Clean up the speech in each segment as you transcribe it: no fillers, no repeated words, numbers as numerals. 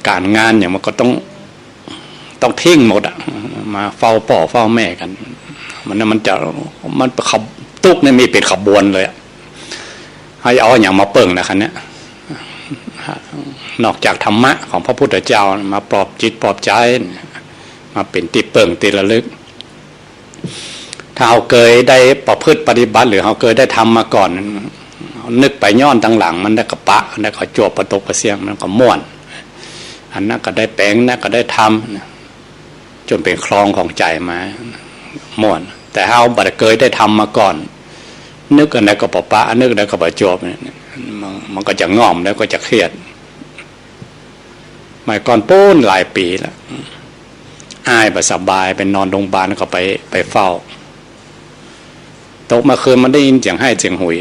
การงานอย่างมันก็ต้องทิ้งหมดอะมาเฝ้าพ่อเฝ้าแม่กันมันขับตุกเนี่ยมีเป็นขบวนเลยให้เอาอย่างมาเปิ่งนะคันเนี้ยนอกจากธรรมะของพระพุทธเจ้ามาปลอบจิตปลอบใจมาเป็นติเปิ่งติระลึกถ้าเราเคยได้ประพฤติปฏิบัติหรือเราเคยได้ทำมาก่อนนึกไปย้อนตั้งหลังมันได้กระปะได้ขอจวบประตกประเสียงมันก็ม่วนอันนั้นก็ได้แปลงนั่นก็ได้ทำจนเป็นคลองของใจมาม่วนแต่เราบัดเคยได้ทำมาก่อนนึกอะไรก็ปะปะนึกอะไรก็ประจวบมันก็จะง่อมแล้วก็จะเครียดไม่ก่อนปูนหลายปีแล้วอายไปสบายเป็นนอนโรงพยาบาลก็ไปเฝ้าตกมาคืนมันได้ยินเสียงให้เสียงหุย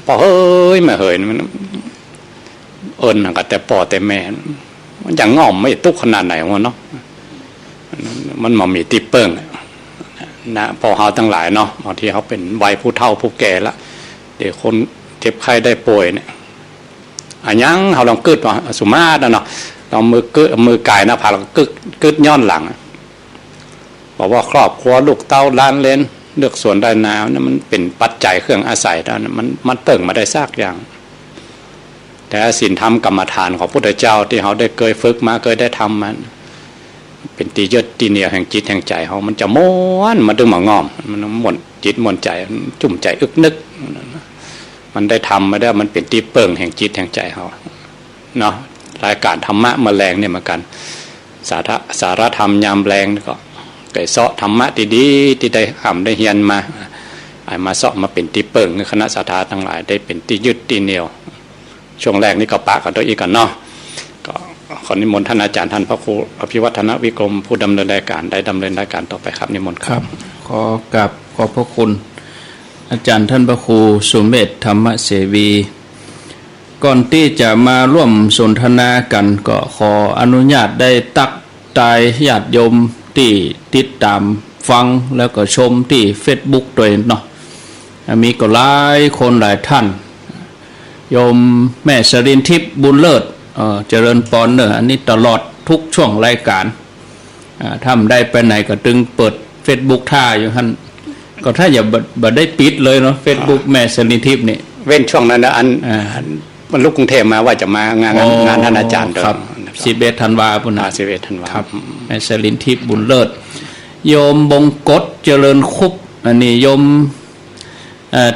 พอเฮ้ยมาเฮ้ยมันเอิญกับแต่ป่อแต่แม่มันอย่างง่อมไม่ตุกขนาดไหนวะเนาะมันมามีติเปิ้งนะพอเขาทั้งหลายเนาะบางทีเขาเป็นวัยผู้เฒ่าผู้แก่ละเดี๋ยวคนเจ็บไข้ได้ป่วยเนี่ยอันยังเขาลองกึดว่าสุมาตเนาะเรามือกายนะผ่าเรากึดย้อนหลังบอกว่าครอบครัวลูกเต้าล้านเลนเลือกส่วนได้นาเนี่ยมันเป็นปัจจัยเครื่องอาศัยแล้วมันเปิ่งมาได้ซากอย่างแต่ศีลธรรมกรรมฐานของพุทธเจ้าที่เขาได้เคยฝึกมาเคยได้ทำมันเป็นตียึดตีเหนี่ยวแห่งจิตแห่งใจเขามันจะม้วนมาดึงมางอมมันหม่นจิตหม่นใจจุ่มใจอึกนึกมันได้ทำมาได้มันเป็นตีเปิ่งแห่งจิตแห่งใจเขาเนาะรายการธรรมะมาแรงเนี่ยเหมือนกันสารธรรมยามแรงก็ไก่เสาะธรรมะดีๆที่ได้ทำได้เฮียนมามาเสาะมาเป็นตีเปิ่งคณะสัตยาทั้งหลายได้เป็นตียึดตีเหนี่ยวช่วงแรกนี่ก็ปะกันตัวอีกกันเนาะก็ขอนิมนต์ท่านอาจารย์ท่านพระครูอภิวัฒนวิกรมผู้ดำเนินรายการได้ดำเนินรายการต่อไปครับนิมนต์ครับขอกราบขอบพระคุณอาจารย์ท่านพระครูสุเมธธรรมเสวีก่อนที่จะมาร่วมสนทนากันก็ขออนุญาตได้ตักตายญาติโยมที่ติดตามฟังแล้วก็ชมที่ Facebook ตัวเนาะมีก็หลายคนหลายท่านโยมแม่สรินทิพย์บุญเลิศเจริญปอนเนออันนี้ตลอดทุกช่วงรายการทำได้ไปไหนก็ตึงเปิด Facebook ท่าอยู่ท่านก็ถ้าอย่าบ่ได้ปิดเลยเนาะ Facebook แม่สรินทิพย์นี่เว้นช่วงนั้นนะมันลูกกรุงเทพมาว่าจะมางานท่านอาจารย์ครับ11 ธันวาคม11 ธันวาครับแม่สรินทิพย์บุญเลิศโยมบงกฎเจริญคุปอันนี้โยม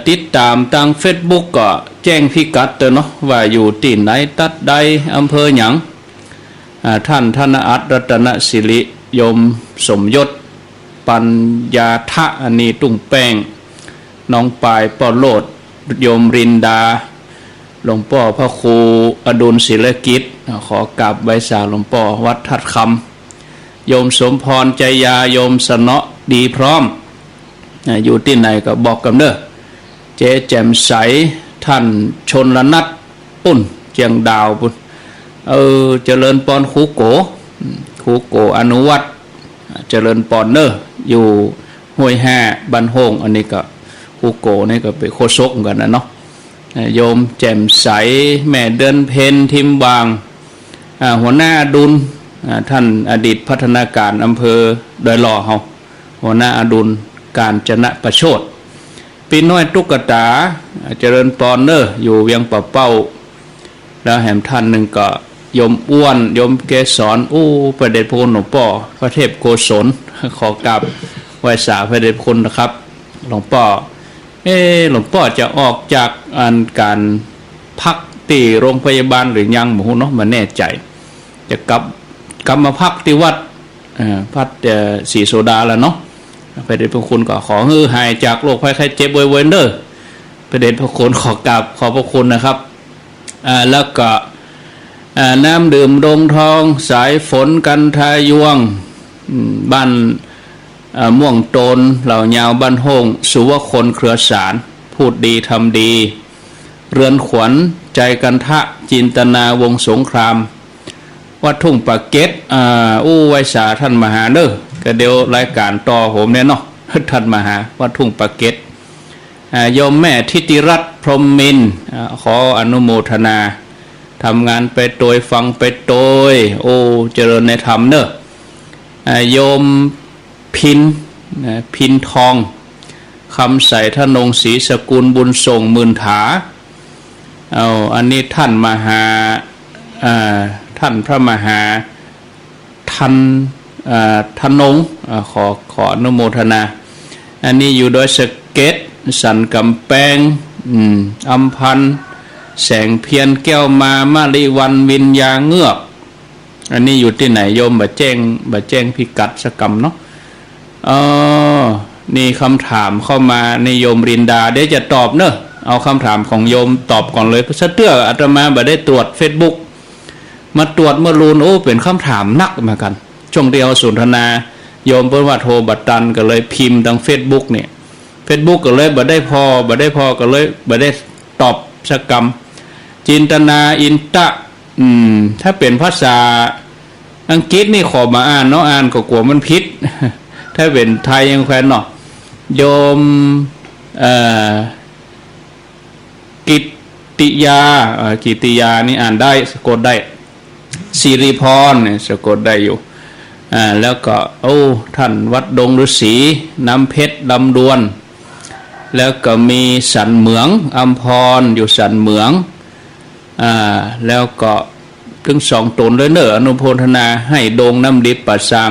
ติดตามทาง Facebook ก็แจ้งพิกัดเนาะว่าอยู่ที่ไหนตัดใดอำเภอหยังท่านธนอัตรัตนศิริโยมสมยศปัญญาทะอันนี้ตุ้งแป้งน้องปายปอโลดโยมรินดาหลวงพ่อพระครูอดุลศิลกิจขอกราบใบสาหลวงพ่อวัดทัดคำโยมสมพรใจยาโยมสนอดีพร้อมอยู่ที่ไหนก็บอกกันเด้อเจ๊แจ่มใสท่านชนละนัดปุ่นเจียงดาวปุ่นเจริญปอนครูโกอนุวัตเจริญปอนเนอร์อยู่ห้วยแห่บ้านโฮงอันนี้ก็ครูโกนี่ก็เป็นโคศกกันนะเนาะโยมแจ่มใสแม่เดินเพนทิมบางหัวหน้าดุลท่านอดีตพัฒนาการอำเภอดอยหล่อเฮาหัวหน้าอดุลการจนะประโชดปีน้อยตุ๊กตาเจริญปอนเนอร์อยู่เวียงป่าเป้าแล้วแหมท่านหนึ่งก็โยมอ้วนโยมเกศรประเดชพระคุณหลวงพ่อพระเทพโกศลขอกราบไหว้สาพระเดชพระคุณนะครับหลวงพ่อหลวงพ่อจะออกจากการพักที่โรงพยาบาลหรือยังหมู่เนาะมาแน่ใจจะกลับมาพักที่วัดพัดศรีโสดาแล้วเนาะพระเดชพระคุณก็ขอให้หายจากโรคภัยไข้เจ็บไวๆเด้อพระเดชพระคุณขอกราบขอบพระคุณนะครับแล้วก็น้ำดื่มดงทองสายฝนกันทายวงบ้านม่วงโตนเหล่ายาวบ้านโฮงสุวคนเครือสารพูดดีทำดีเรือนขวัญใจกันทะจินตนาวงสงครามวัดทุ่งปากเก็ตไวสาท่านมหาเด้อก็เดี๋ยวรายการต่อผมเนี่ยเนาะท่านมหาวัดทุ่งปากเก็ตโยมแม่ทิติรัตน์พรหมมินขออนุโมทนา ทำงานไปโดยฟังไปโดยโอ้เจริญในธรรมเนอะโยมพินพินทองคำใสทนงศรีสกุลบุญส่งหมื่นถาเอาอันนี้ท่านมหาท่านพระมหาทนงขออนุโมทนาอันนี้อยู่โดยสเก็ตสันกำแพงอัมพันธ์แสงเพียรแก้วมาลิวันวิญญาเงือกอันนี้อยู่ที่ไหนโยมบะแจ้งพิกัดสกรรมเนาะนี่คำถามเข้ามาในโยมรินดาเดี๋ยวจะตอบเนอะเอาคำถามของโยมตอบก่อนเลยเพราะเตื้ออาตมาบ่ได้ตรวจ Facebook มาตรวจเมื่อรูนโอ้เป็นคำถามนักเหมือนกันช่วงเดียวสนทนาโยมเพิ่นว่าโทรบัดตันก็เลยพิมพ์ทาง Facebook เนี่ย Facebook ก็เลยบ่ได้พอก็เลยบ่ได้ตอบสกรรมจินตนาอินตะถ้าเป็นภาษาอังกฤษนี่ขอมาอ่านเนาะอ่านก็กลัวมันผิด ถ้าเป็นไทยยังแควนเนาะโยมกิตติยานี่อ่านได้สะกดได้สิริพรเนี่ยสะกดได้อยู่แล้วก็โอ้ท่านวัดดงฤาษีน้ำเพชรลำดวนแล้วก็มีสันเหมืองอัมพรอยู่สันเหมืองแล้วก็ถึงสองตนเลยเนอะอนุโมทนาให้ดงน้ำดิบปัสสัง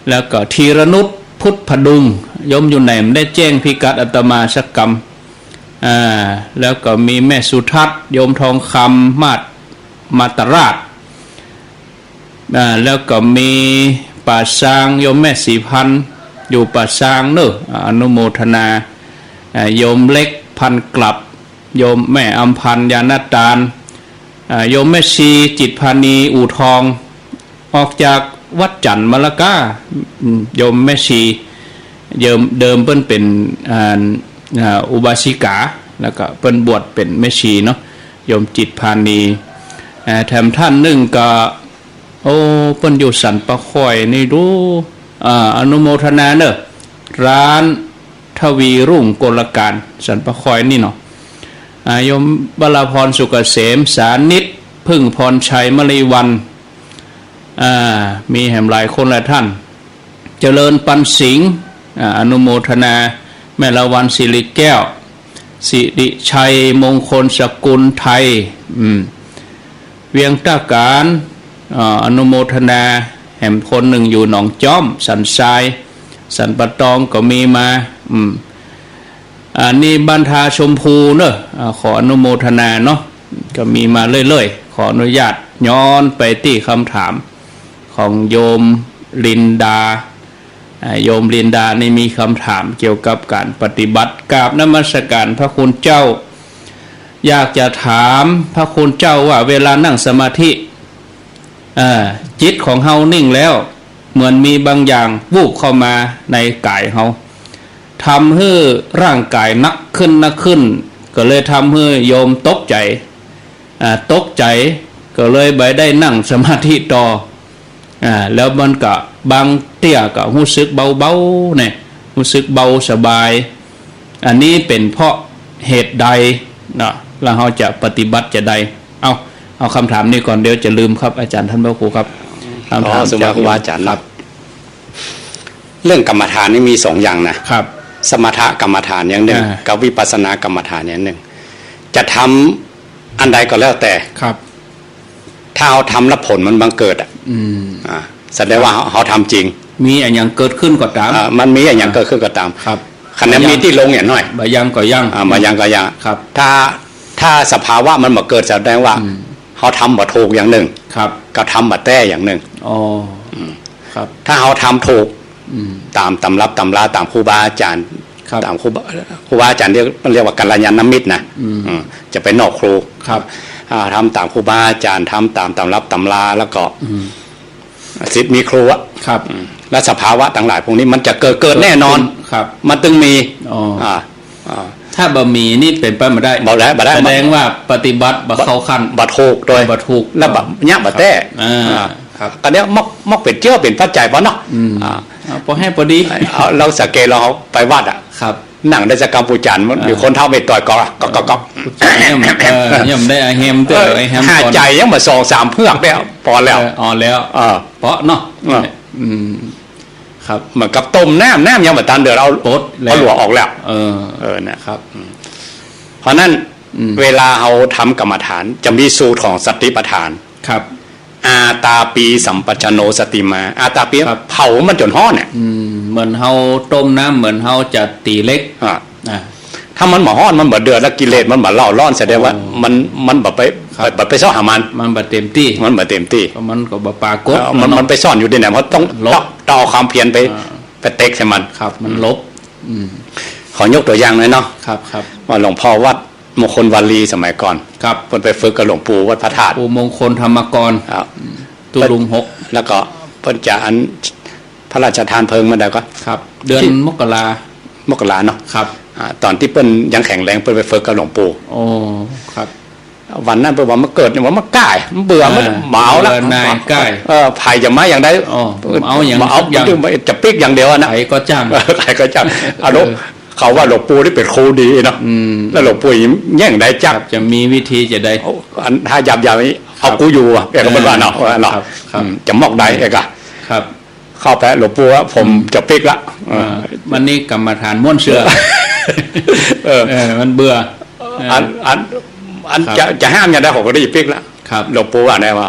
แล้วก็ธีรนุชพุทธพดุงยมอยู่ไหนมันได้แจ้งพิกัดอาตมาสักกรรมแล้วก็มีแม่สุทัศน์โยมทองคำมาตราชแล้วก็มีป่าซางโยมแม่สีพันอยู่ป่าซางเนอะอนุโมทนาโยมเล็กพันกลับโยมแม่อัมพันยานาตาลโยมแม่ชีจิตพานีอู่ทองออกจากวัดจันทร์มะละกาโยมแม่ชีเดิมเพิ่นเป็นอุบาสิกาแล้วก็เพิ่นบวชเป็นแม่ชีเนาะโยมจิตพานีแถมท่านหนึ่งก็โอ้เพิ่นอยู่สันปะค่อยนี่ดูอนุโมทนาเนอะร้านทวีรุ่งกลการสันปะค่อยนี่เนาะโยมบลาพรสุกเกษมสานิตพึ่งพรชัยมลีวันมีแห่มหลายคนหลายท่านเจริญปันสิงห์อนุโมทนาแม่ละวันสิริแก้วสิริชัยมงคลสกุลไทยเวียงตาการอนุโมทนาแห่มคนหนึ่งอยู่หนองจ้อมสันทรายสันปะตองก็มีมานี่บันทาชมพูเนอะขออนุโมทนาเนาะก็มีมาเรื่อยๆขออนุญาตย้อนไปที่คำถามของโยมลินดาโยมลินดานี่มีคำถามเกี่ยวกับการปฏิบัติกราบนมัสการพระคุณเจ้าอยากจะถามพระคุณเจ้าว่าเวลานั่งสมาธิจิตของเฮานิ่งแล้วเหมือนมีบางอย่างวูบเข้ามาในกายเฮาทำให้ร่างกายนักขึ้นก็เลยทำให้โยมตกใจก็เลยไปได้นั่งสมาธิต่อแล้วมันก็บางเตี้ยก็รู้สึกเบาๆเนี่ยรู้สึกเบาสบายอันนี้เป็นเพราะเหตุใดนะแล้วเราจะปฏิบัติจะใดเอาคำถามนี้ก่อนเดี๋ยวจะลืมครับอาจารย์ท่านพระครูครับคำถามจากครูอาจารย์ครับเรื่องกรรมฐานนี่มี2อย่างนะครับสมถกรรมฐานอย่างหนึ่งกับวิปัสสนากรรมฐานอย่างหนึ่งจะทำอันใดก็แล้วแต่ครับถ้าเราทำแล้วผลมันบังเกิดแสดงว่าเขาทำจริงมีอย่างเกิดขึ้นก็ตามมันมีอย่างเกิดขึ้นก็ตามครับขณะมีที่ลงอย่างน้อยบายังก็ยังบายังก็ยังครับถ้าสภาวะมันมาเกิดแสดงว่าเขาทำบ่ถูกอย่างหนึ่งครับก็ทำบ่แต้อย่างหนึ่งอ๋อครับถ้าเขาทำถูกตามตำรับตำราตามครูบาอาจารย์ตามครูบาอาจารย์เรียกว่ากัลยาณมิตรนะจะไปนอกครูครับทำตามครูบาอาจารย์ทำตามตำรับตำราแล้วก็ศิษย์มีครูอะครับและสภาวะต่างหลายพวกนี้มันจะเกิดแน่นอนครับมันตึงมีถ้าบะหมี่นี่เป็นไปไม่ได้แสดงว่าปฏิบัติบะเข้าขั้นบะถูกโดยบะถูกแล้วบะยะบะแต้ครับตอนนี้มอกเป็ดเจ้าเป็นปัจจัยป่ะเนาะพอให้พอดีเราสังเกตเราไปวัดอ่ะครับ หนังได้จากกัมพูชามันมีคนเท่าไปต่อยก็ย่ำได้อาเฮมเตอร์ไอแฮม หาใจยังมา2-3เพือกแล้วพอแล้วอ๋อแล้วเพราะเนาะครับเหมือนกับต้มน้ำยังมาตันเดือดเอาหลวออกแล้วนะครับเพราะนั้นเวลาเราทำกรรมฐานจะมีสูตรของสติปัฏฐานครับอาตาปีสัมปชโนสติมาอาตาปีเผามันจนห่อเนี่ยเหมือนเฮาต้มน้ำเหมือนเฮาจะตีเล็กถ้ามันหมาฮ้อนมันแบบเดือดแล้วกิเลสมันแบบเล่าร้อนแสดงว่ามันแบบไปซ่อนหามันแบบเต็มที่มันแบบเต็มที่มันก็แบบปากดมันไปซ่อนอยู่ในไหนเพราะต้องต่อความเพียรไปเต็กใช่มันครับมันลบขอยกตัวอย่างหน่อยเนาะครับว่าหลวงพ่อวัดมงคลวารีสมัยก่อนครับเพิ่นไปฝึกกับหลวงปู่วัดพระธาตุปู่มงคลธรรมกรตุลุง6แล้วก็เพิ่นจะอันพระราชทานเพลิงมาได้ก็ครับเดือนมกราเนาะครับตอนที่เปิ้นยังแข็งแรงเปิ้นไปฝึกกับหลวงปู่โอ้ครับวันนั้นเปิ้นว่ามันเกิดว่ามันก้ายมันเบื่อมันเมาแล้วนายก้ายไผจะมาอย่างใดเอาอย่างจะปิ๊กอย่างเดียวนะไผก็จ้างไผก็จ้างอารมณ์เขาว่าหลวงปู่ที่เป็นครูดีเนาะแล้วหลวงปู่แย่งได้จักจะมีวิธีจะได้ถ้าหยาบๆนี้เอากูอยู่แกก็เป็นว่าเนาะจะมอกได้แกก็ครับเข้าแปะหลวงปู่ว่าผมจะปิ๊กละวันนี้กรรมฐานม้วนเสือมันเบื่ออันจะห้ามอย่างใดผมก็ได้ปิ๊กละหลวงปู่ว่าไงวะ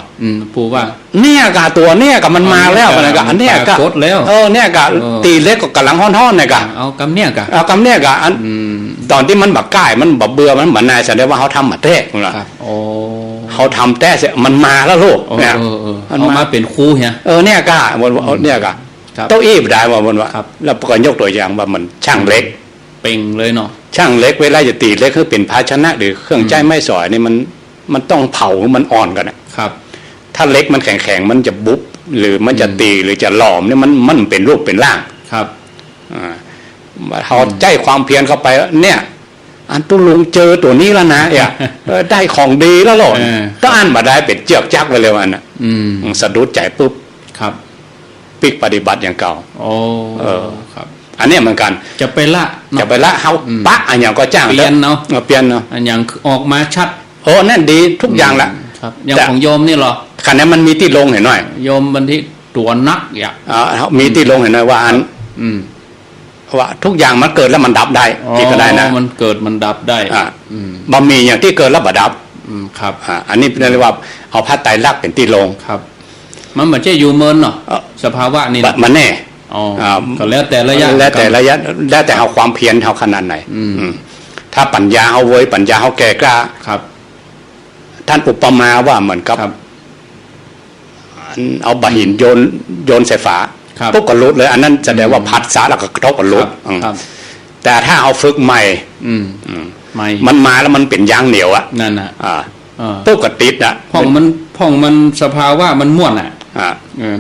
ปู่ว่าเนี่ยกะตัวเนี่ยกะมันมาแล้วมันกะอันเนี่ยกะกดแล้วเนี่ยกะตีเล็กก็กำลังฮ้อนๆเนี่ยกะเอากำเนี่ยกะเอากำเนี่ยกะอันตอนที่มันแบบก้ายมันแบบเบื่อมันเหมือนนายแสดงว่าเขาทำมาแท้ครับเขาทำแท้เสียมันมาแล้วลูกเนี่ยมันมาเป็นครูเนี่ยเนี่ยกะมันเนี่ยกะเต้าอี้ได้ว่ามันว่าแล้วก็ยกตัวอย่างว่ามันช่างเล็กเป่งเลยเนาะช่างเล็กเวลาจะตีเล็กคือเป็นภาชนะหรือเครื่องใจไม่สอยนี่มันต้องเผามันอ่อนกันครับถ้าเล็กมันแข็งๆมันจะบุบหรือมันจะตีหรือจะหลอมเนี่ยมันเป็นรูปเป็นร่างครับเขาใจความเพียรเข้าไปเนี่ยอันตุลุงเจอตัวนี้แล้วนะได้ของดีแล้วหรอก็อ่านมาได้เป็นเจือกจักไปเลยวันน่ะสะดุดใจปุ๊บครับปิกปฏิบัติอย่างเก่าครับอันนี้เหมือนกันจะไปละเขาปะอันอย่างก็จ้างเปลี่ยนเนาะอันอย่างออกมาชัดนั่นดีทุกอย่างละครับอย่างของโยมนี่หรอขณะนั้นมันมีที่ลงเห็นหน่อยโยมบันที่ตัวนักอย่างมีที่ลงเห็นหน่อยว่าอันว่าทุกอย่างมันเกิดแล้วมันดับได้ที่ก็ได้นะมันเกิดมันดับได้บะหมี่อย่างที่เกิดแล้วบดับครับอันนี้เรียกว่าเอาพระไตรลักษณ์เป็นที่ลงครับมันเหมือนจะอยู่เมินเนาะสภาวะนี่มันแน่ก็แล้วแต่ระยะแล้วแต่เอาความเพียรเอาขนาดไหนถ้าปัญญาเอาเว้ยปัญญาเอาแก่กล้าครับท่านอุปมาว่าเหมือนกับเอาบะหินโยนใส่ฝาปุ๊บก็ลุดเลยอันนั้นแสดงว่าพัดสาแล้วก็กระทบกับลุดแต่ถ้าเอาฝึกใหม่มันมาแล้วมันเป็นยางเหนียวอ่ะนั่นนะปุ๊บก็ติดอ่ะพ่องมันสภาวะมันม่วนอ่ะ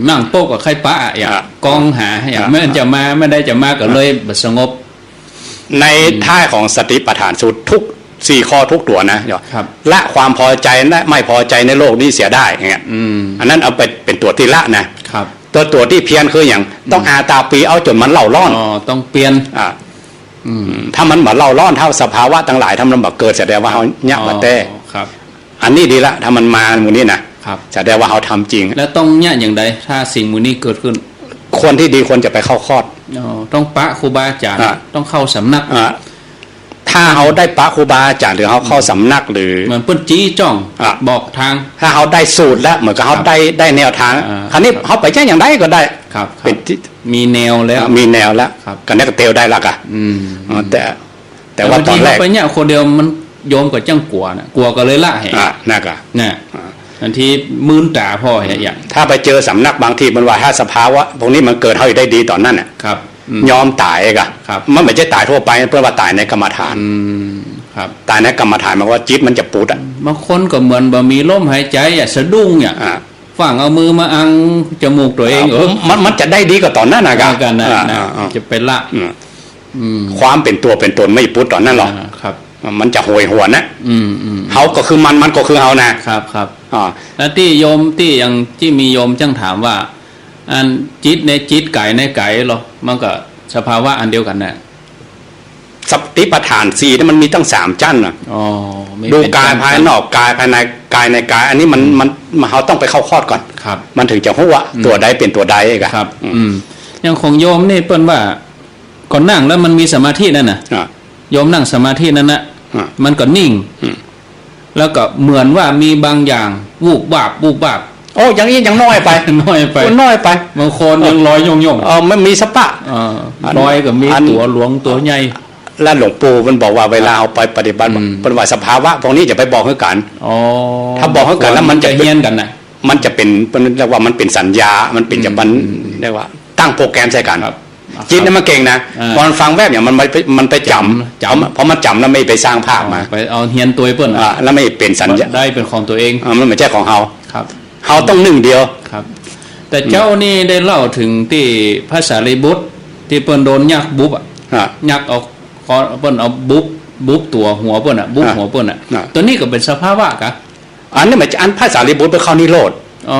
นั่งโป๊กกับไข่ปะอย่างกองหาอย่างไม่จะมาไม่ได้จะมาก็เลยแบบสงบในท่าของสติปัฏฐานสูตรทุก4ข้อทุกตัวนะละความพอใจและไม่พอใจในโลกนี้เสียได้เงี้ยอันนั้นเอาไปเป็นตัวที่ละนะครับตัวที่เพียรคืออย่างต้องอาตาปีเอาจนมันเล่าร้อนต้องเปลี่ยนถ้ามันแบบเล่าร้อนเท่าสภาวะต่างหลายทำลำบากเกิดแสดงว่าเขาเนี่ยมาแต่อันนี้ดีละถ้ามันมาหมู่นี้นะแสดงว่าเขาทำจริงแล้วต้องเนี่ยอย่างไรถ้าสิ่งหมู่นี้เกิดขึ้นคนที่ดีควรจะไปเข้าคอร์สต้องปะครูบาอาจารย์ต้องเข้าสำนักถ้าเขาได้ปะครูบาอาจารย์หรือเขาเข้าสำนักหรือเหมือนเปิ้นจี้จ้องบอกทางถ้าเขาได้สูตรแล้วเหมือนกับเขาได้แนวทางคราวนี้เขาไปแจ้งอย่างไรก็ได้ครับเป็นมีแนวแล้วกันนี้ก็เตียวได้ละกะแต่ว่าตอนแรกไปเนี่ยคนเดียวมันโยมกับจังกลัวนะกลัวก็เลยละเหรอน่ากะเนี่ยทันทีมื่นตาพ่ออย่างถ้าไปเจอสำนักบางทีมันว่าถ้าสภาวะพวกนี้มันเกิดเขาอยู่ได้ดีตอนนั้นน่ะครับยอมตายเองอะมันไม่ใช่ตายทั่วไปเพื่อว่าตายในกรรมฐานครับตายในกรรมฐานมันว่าจิตมันจะปูดอ่ะบางคนก็เหมือนบะมีลมหายใจอ่ะสะดุ้งเนี่ยฝั่งเอามือมาอังจมูกตัวเองมันจะได้ดีกว่าตอนนั้นนะกันนะจะเป็นละความเป็นตัวเป็นตนไม่ปูดตอนนั้นหรอกครับมันจะโหยหวนนะเขาก็คือมันก็คือเขานะครับแล้วที่โยมที่ยังที่มีโยมจังถามว่าอันจิตในจิตไก่ในไก่หรอมันก็สภาวะอันเดียวกันน่ะ สติปัฏฐานสี่นี่มันมีตั้ง3ชั้นนะ อ๋อไม่ ดู เป็น กายภายนอกกายภายในกายในกายอันนี้มันเราต้องไปเข้าคอร์สก่อน ครับ มันถึงจะรู้ว่าตัวใดเป็นตัวใดเองอะ ครับอย่างของโยมนี่เปิ้นว่าก่อนนั่งแล้วมันมีสมาธินั่นน่ะ อ่ะ โยมนั่งสมาธินั่นนะ อ่ะ มันก็นิ่ง อืม แล้วก็เหมือนว่ามีบางอย่างวูบวาบวูบวาบ โอ้อย่างนี้ยังน้อยไป น้อยไป น้อยไป บางคนยังลอยยง ไม่มีสปะ ลอยก็มี อัน ตัวหลวงตัวใหญ่ แล้วหลวงปู่มันบอกว่าเวลาเอาไปปฏิบัติ อืม เป็นว่าสภาวะพวกนี้จะไปบอกให้กัน อ๋อ ถ้าบอกให้กันแล้วมันจะ เฮี้ยนกันนะ มันจะเป็นเรียกว่ามันเป็นสัญญา มันเป็นจะมันเรียกว่าตั้งโปรแกรมใส่กัน ครับ จิตนี่มันเก่งนะ อ่า พอมันฟังแวบเนี่ยมันไปจำ จำ เพราะมันจำแล้วไม่ไปสร้างภาพมา ไปเอาเฮี้ยนตัวเปิ้น แล้วไม่เป็นสัญญา ได้เป็นของตัวเอง มันไม่ใช่ของเฮา ครับ เฮาต้องหนึ่งเดียว ครับ แต่เจ้านี่ได้เล่าถึงที่พระสารีบุตรที่เปิ้นโดนยักษ์บุบอ่ะ อ่ะ ยักษ์เอาเปิ้นเอาบุบตัวหัวเปิ้นอ่ะบุบ อ่ะ หัวเปิ้นอ่ะ อ่ะ ตัวนี้ก็เป็นสภาวะกะ อันนี้หมายถึงอันพระสารีบุตรไปเข้านิโรธ อ๋อ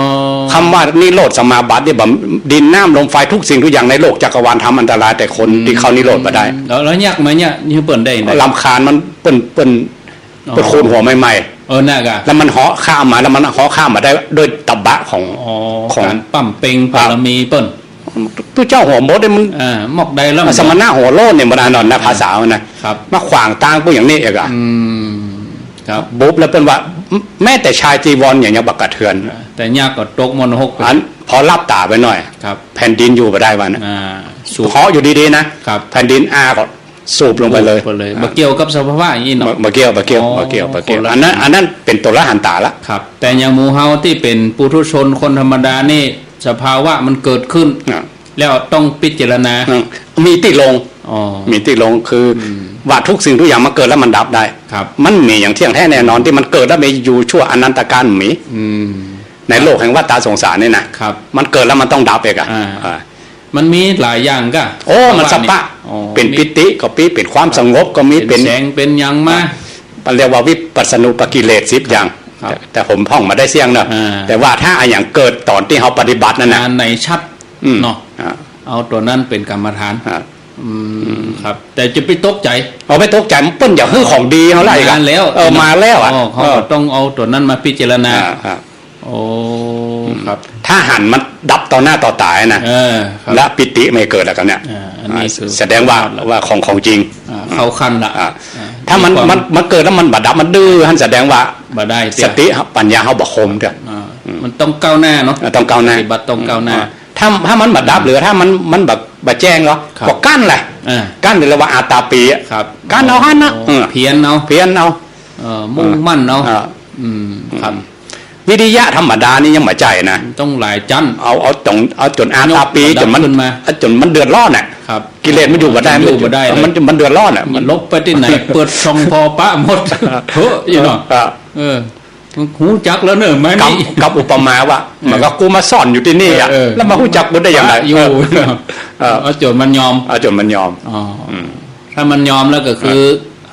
คำว่านิโรธสมาบัติเนี่ยแบบดินน้ำลมไฟทุกสิ่งทุกอย่างในโลกจักรวาลทำอันตรายแต่คนที่เข้านิโรธมาได้ แล้วยักษ์มาเนี่ยนี่เปิ้นได้ไหน ลำคาญมันเปิ้นโคนหัวใหม่ น่ากะ ๆแล้วมันเหาะข้ามมาแล้วมันเหาะข้ามมาได้ด้วยตบะของ อ๋อ ของ การปั้มเป่งบารมีเปิ้น ผู้เจ้าหัวมดเนี่ยมัน หมอกใดแล้ว สมณะหัวโลดเนี่ยมันอ่านอนนะภาษามันนะครับ มาขวางตางพวกอย่างนี้เองอะ ครับ บุ๊บแล้วเป็นว่าแม้แต่ชายจีวรอย่างเงี้ยบักกระเทือน แต่ยักษ์ก็ตกมนหกไป อันพอรับตาไปหน่อย ครับ แผ่นดินอยู่มาได้วันนะ สูบ เคาะอยู่ดีๆนะครับ แผ่นดินก็สูบลงไปเลย บ่เกี่ยวกับสภาวะอย่างนี้เนาะ มาเกี่ยว อ๋อ คนละ อันนั้นเป็นตัวละหันตาละ ครับ แต่อย่างหมู่เฮาที่เป็นปุถุชนคนธรรมดานี่สภาวะมันเกิดขึ้น อ่ะ แล้วต้องพิจารณา มีติลง อ๋อ มีติลงคือว่าทุกสิ่งทุกอย่างมันเกิดแล้วมันดับได้ ครับ มันมีอย่างเที่ยงแท้แน่นอนที่มันเกิดแล้วไม่อยู่ชั่วอนันตการมี อืม ในโลกแห่งวัฏสงสารนี่นะครับ มันเกิดแล้วมันต้องดับเองอะ อ่า มันมีหลายอย่างก็ โอ้มันสปะ อ๋อ เป็นปิติก็ปีเป็นความสงบก็มี เป็นแสงเป็นหยังมา เรียกว่าวิปัสสนุปกิเลส10อย่าง ครับ แต่ผมท่องมาได้เสี่ยงเนอะ อ่า แต่ว่าถ้าอย่างเกิดตอนที่เขาปฏิบัตินั่นนะ งานไหนชัด อืม เนาะ อ่า เอาตัวนั้นเป็นกรรมฐาน อ่า ครับ แต่จะไปตกใจ เอาไปตกใจมันเปิ้นอย่าฮื้อของดีเขาไล่กัน มาแล้ว มาแล้วอ่ะ เขาก็ต้องเอาตัวนั้นมาพิจารณา อ่า โอ้ครับ ถ้าหันมันดับต่อหน้าต่อตานะ ครับ และปิติไม่เกิดแล้วกันเนี่ย อันนี้คือ แสดงว่าของจริง เข้าขั้นละ อ่าถ้ามันเกิดแล้วมันบัดดับมันดื้อท่านแสดงว่า บ่ได้เตี้ ส ย ติปัญญาเขาบกคมเด้อ มันต้องก้าวหน้าเนาะ ต้องก้าวหน้า ปฏิบัติต้องก้าวหน้า ถ้ามันบัดดับหรือถ้ามันแบบแจ้งเหรอ ครับ ก็กั้นแหละ อ่า กั้นหรือว่าอาตาปีอะ ครับ กั้นเอาหันนะ เพียนเอา เพียนเอา มุ่งมั่นเอา อ่า ครับ วิริยะธรรมดานี่ยังไม่ใจนะ ต้องหลายจัน เอาจนอาตาปี ยก จนมัน ขึ้นมา จนมันเดือดร้อนอ่ะ ครับ กิเลสมันอยู่บ่ได้ อยู่บ่ได้เลย มันเดือดร้อนอ่ะ มันลบไปที่ไหน เปิดช่องพอปะหมดเฮ้ออยู่เนาะ อ่า หูจักแล้วเนอะไหม กับ นี่ กับอุปมาว่าเหมือนกับกูมาซ่อนอยู่ที่นี่อ่ะ เออ แล้วมาหู้จักบุญได้อย่างไร อยู่ เออ เอาโจทย์มันยอม เอาจนมันยอม อ๋อถ้ามันยอมแล้วก็คือ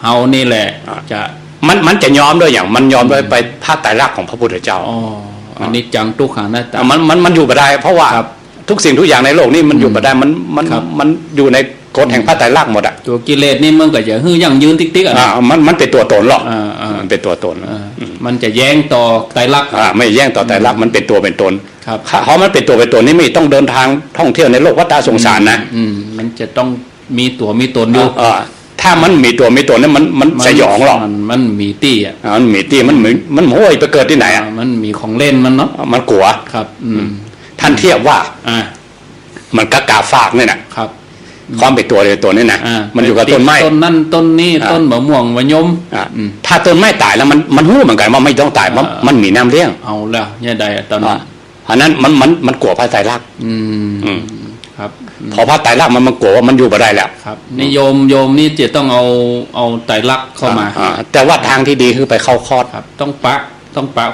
เฮานี่แหละ จะ มันจะยอมด้วยอย่างมันยอมด้วยไปพระไตรลักษณ์ของพระพุทธเจ้า อ๋ออันนี้จังทุกขังหน้าตา มันอยู่บ่ได้ เพราะว่า ครับ ทุกสิ่งทุกอย่างในโลกนี้มันอยู่บ่ได้ครับ มันอยู่ในกฎแห่งพระไตรลักษณ์หมดอ่ะ ตัวกิเลสนี่มันก็จะฮื้อยั่งยืนติ๊กๆอ่ะนะ มันเป็นตัวตนหรอก อ่า มันเป็นตัวตน มันจะแย้งต่อไตรลักษณ์ ไม่แย่งต่อไตรลักษณ์มันเป็นตัวเป็นตน ครับ เพราะมันเป็นตัวเป็นตนนี่ไม่ต้องเดินทางท่องเที่ยวในโลกวัฏสงสารนะ มันจะต้องมีตัวมีตนอยู่ ถ้ามันมีตัวมีตนนี่มันสยองหรอก มันมีตี้อ่ะ มันมีที่มันโห้ยไปเกิดที่ไหนอ่ะ มันมีของเล่นมันเนาะ มันกลัว ครับ ท่านเทียบว่า อ่า มันกากาฝากเนี่ยนะครับ ความเป็นตัวเลยตัวนี่นะ มันอยู่กับต้นไม้ ต้นนั่นต้นนี้ต้นมะม่วงมะยม ถ้าต้นไม้ตายแล้วมันหู้เหมือนกันว่าไม่ต้องตายมันมีน้ำเลี้ยง เอาแล้วเนี่ยใดอะตอนนั้น อันนั้นมันกลัวพระไตรลักษณ์ ครับ พอพระไตรลักษณ์มันกลัวว่ามันอยู่บ่ได้แล้ว ครับนี่โยมนี่จะต้องเอาไตรลักษณ์เข้ามา แต่ว่าทางที่ดีคือไปเข้าคอร์ส ครับ ต้องปะ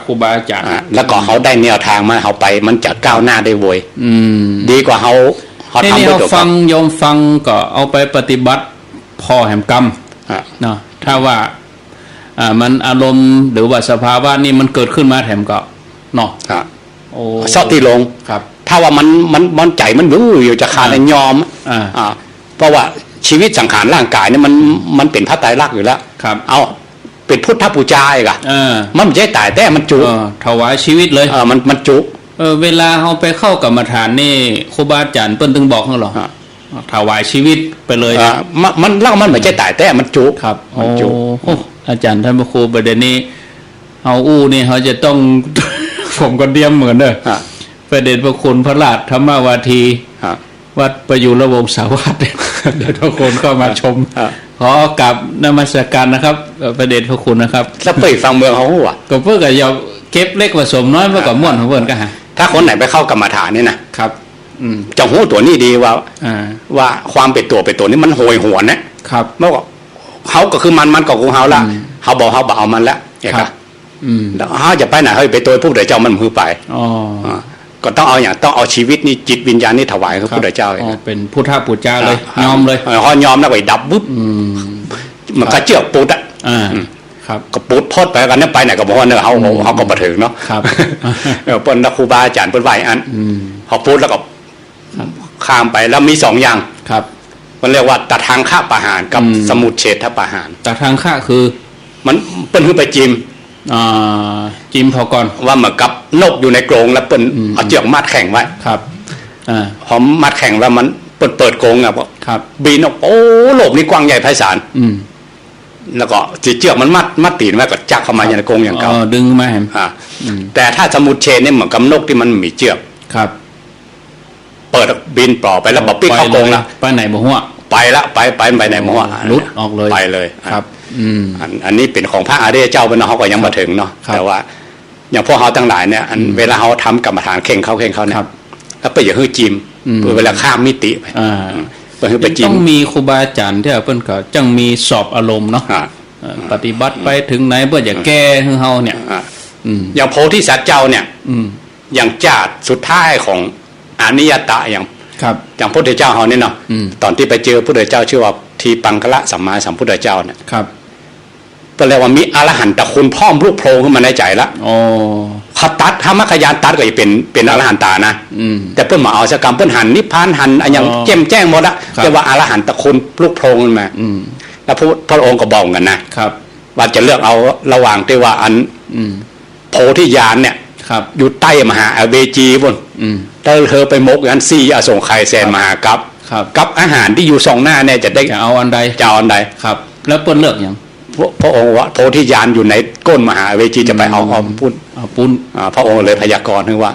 ครูบาอาจารย์ แล้วก็เขาได้แนวทางมาเขาไปมันจะก้าวหน้าได้โวยดีกว่าเขา นี่ ทำด้วย เรา ตัว ฟังโยมฟังก็เอาไปปฏิบัติพอแห่งกรรม อ่ะ เนาะถ้าว่ามันอารมณ์หรือว่าสภาวะนี่มันเกิดขึ้นมาแถมก็เนาะ อ่ะ โอ้ ชอบที่ลง ครับ ถ้าว่ามันใจมันรู้อยู่จะขาดในยอม อ่า เพราะว่า ชีวิตสังขารร่างกายเนี่ยมันเป็นพระไตรลักษณ์อยู่แล้ว ครับ เอาเป็นพุทธปูจาอีกอะ มันไม่ใช่ตายแต่มันจุ ถวายชีวิตเลยมันจุเวลาเราไปเข้ากรรมฐานนี่ครูบาอาจารย์เปิ้นถึงบอกเหรอถวายชีวิตไปเลยมันเล่ามันไม่ใช่ตายแต่มันจุครับมันจุอาจารย์ท่านพระครูประเด็นนี้เอานี่เขาจะต้อง ผมก็เดียมเหมือนเด้อประเด็นพระคุณพระราชธรรมวาทีวัดประยุรวงศาวาสเดี๋ยวทุกคนก็มาชมขอกราบนมัสการนะครับประเด็นพระคุณนะครับแล้วไปฟังเมืองเขาหัวก็เพื่อกับอย่าเก็บเล็กผสมน้อยเพื่อกับม่วนของเพื่อนก็ฮะถ้าคนไหนไปเข้ากรรมฐานนี่นะครับจะหูตัวนี้ดีว่าความเป็นตัวนี้มันโหยหวนนะครับเมื่อก่อนเขาก็คือมันก็ของเขาละเขาบอกเอามันละเอกแล้วเขาจะไปไหนเขาไปตัวผู้ใดเจ้ามันมือไปก็ต้องเอาชีวิตนี่จิตวิญญาณนี่ถวายพระพุทธเจ้าเป็นพุทธปูจาเลยยอมเลยเขายอมแล้วไปดับปุ๊บมันก็เจือกปูดครับก็ปูดพอดไปกันเนี่ยไปไหนก็บอกว่าเนี่ยเขาก็มาถึงเนาะเปิ้ลครูบาอาจารย์เปิ้ลไหวอันเขาปูดแล้วก็ข้ามไปแล้วมี2 อย่างครับมันเรียกว่าตัดทางฆ่าประหารกับสมุทเฉทประหารตัดทางฆ่าคือมันเปิ้ลขึ้นไปจิมพอก่อนว่าเหมือนกับนกอยู่ในกรงแล้วเปิ้ลเอาเจือกมัดแข่งไว้ครับพอมัดแข่งแล้วมันเปิดกรงอ่ะครับบีนกโอ้โลกนี้กว้างใหญ่ไพศาลแล้วก็จีเจือกมันมัดตีนไว้ก็จักเข้ามาในกรงอย่างเก่าดึงมาเห็นแต่ถ้าสมุทเฉทเนี่ยเหมือนกับนกที่มันมีเจือกครับเปิดบินปล่อไปแล้วปิดเข้ากรงละไปไหนบ่หัวไปละไปไหนบ่หัวลุดออกเลยไปเลยครับอันนี้เป็นของพระอริยเจ้าเป็นเขาก็ยังมาถึงเนาะแต่ว่าอย่างพวกเขาทั้งหลายเนี่ยเวลาเขาทำกรรมฐานเข่งเขาเนี่ยแล้วไปอย่างฮื้อจิมเวลาข้ามมิติไปไปจิมต้องมีครูบาอาจารย์ที่เพิ่นก็จังมีสอบอารมณ์เนาะปฏิบัติไปถึงไหนเพื่อจะแก้ให้เขาเนี่ยอย่างโพธิสัตว์เจ้าเนี่ยอย่างจาดสุดท้ายของอนิยตะอย่างพระพุทธเจ้าเขาเนี่ยเนาะตอนที่ไปเจอพระพุทธเจ้าชื่อว่าทีปังกละสัมมาสัมพุทธเจ้าเนี่ยก็เรียกว่ามีอรหันตคุณพร้อมรูปโผล่ขึ้นมาในใจละเขาตัดถ้ามรรคยานตัดก็จะเป็นอรหันตานะแต่เพิ่นมาเอาสกรรมเพิ่นหันนิพพานหันอย่างแจ้งหมดละแต่ว่าอรหันตคุณรูปโผล่ขึ้นมาแล้วพระองค์ก็บอกกันนะว่าจะเลือกเอาระหว่างที่ว่าอันโพธิญาณเนี่ยอยู่ใต้มหาอเวจีบนถ้าเธอไปมกอันซี่อสงไขยแสนมหากับอาหารที่อยู่2 หน้าเนี่ยจะได้เอาอันใดจะเอาอันใดครับแล้วเปิ้นเลือกอย่างพระองค์ว่าโพธิญาณอยู่ในก้นมหาเวจีจะไปเอาปุ้นพระองค์เลยพยากรณ์ถึงว่า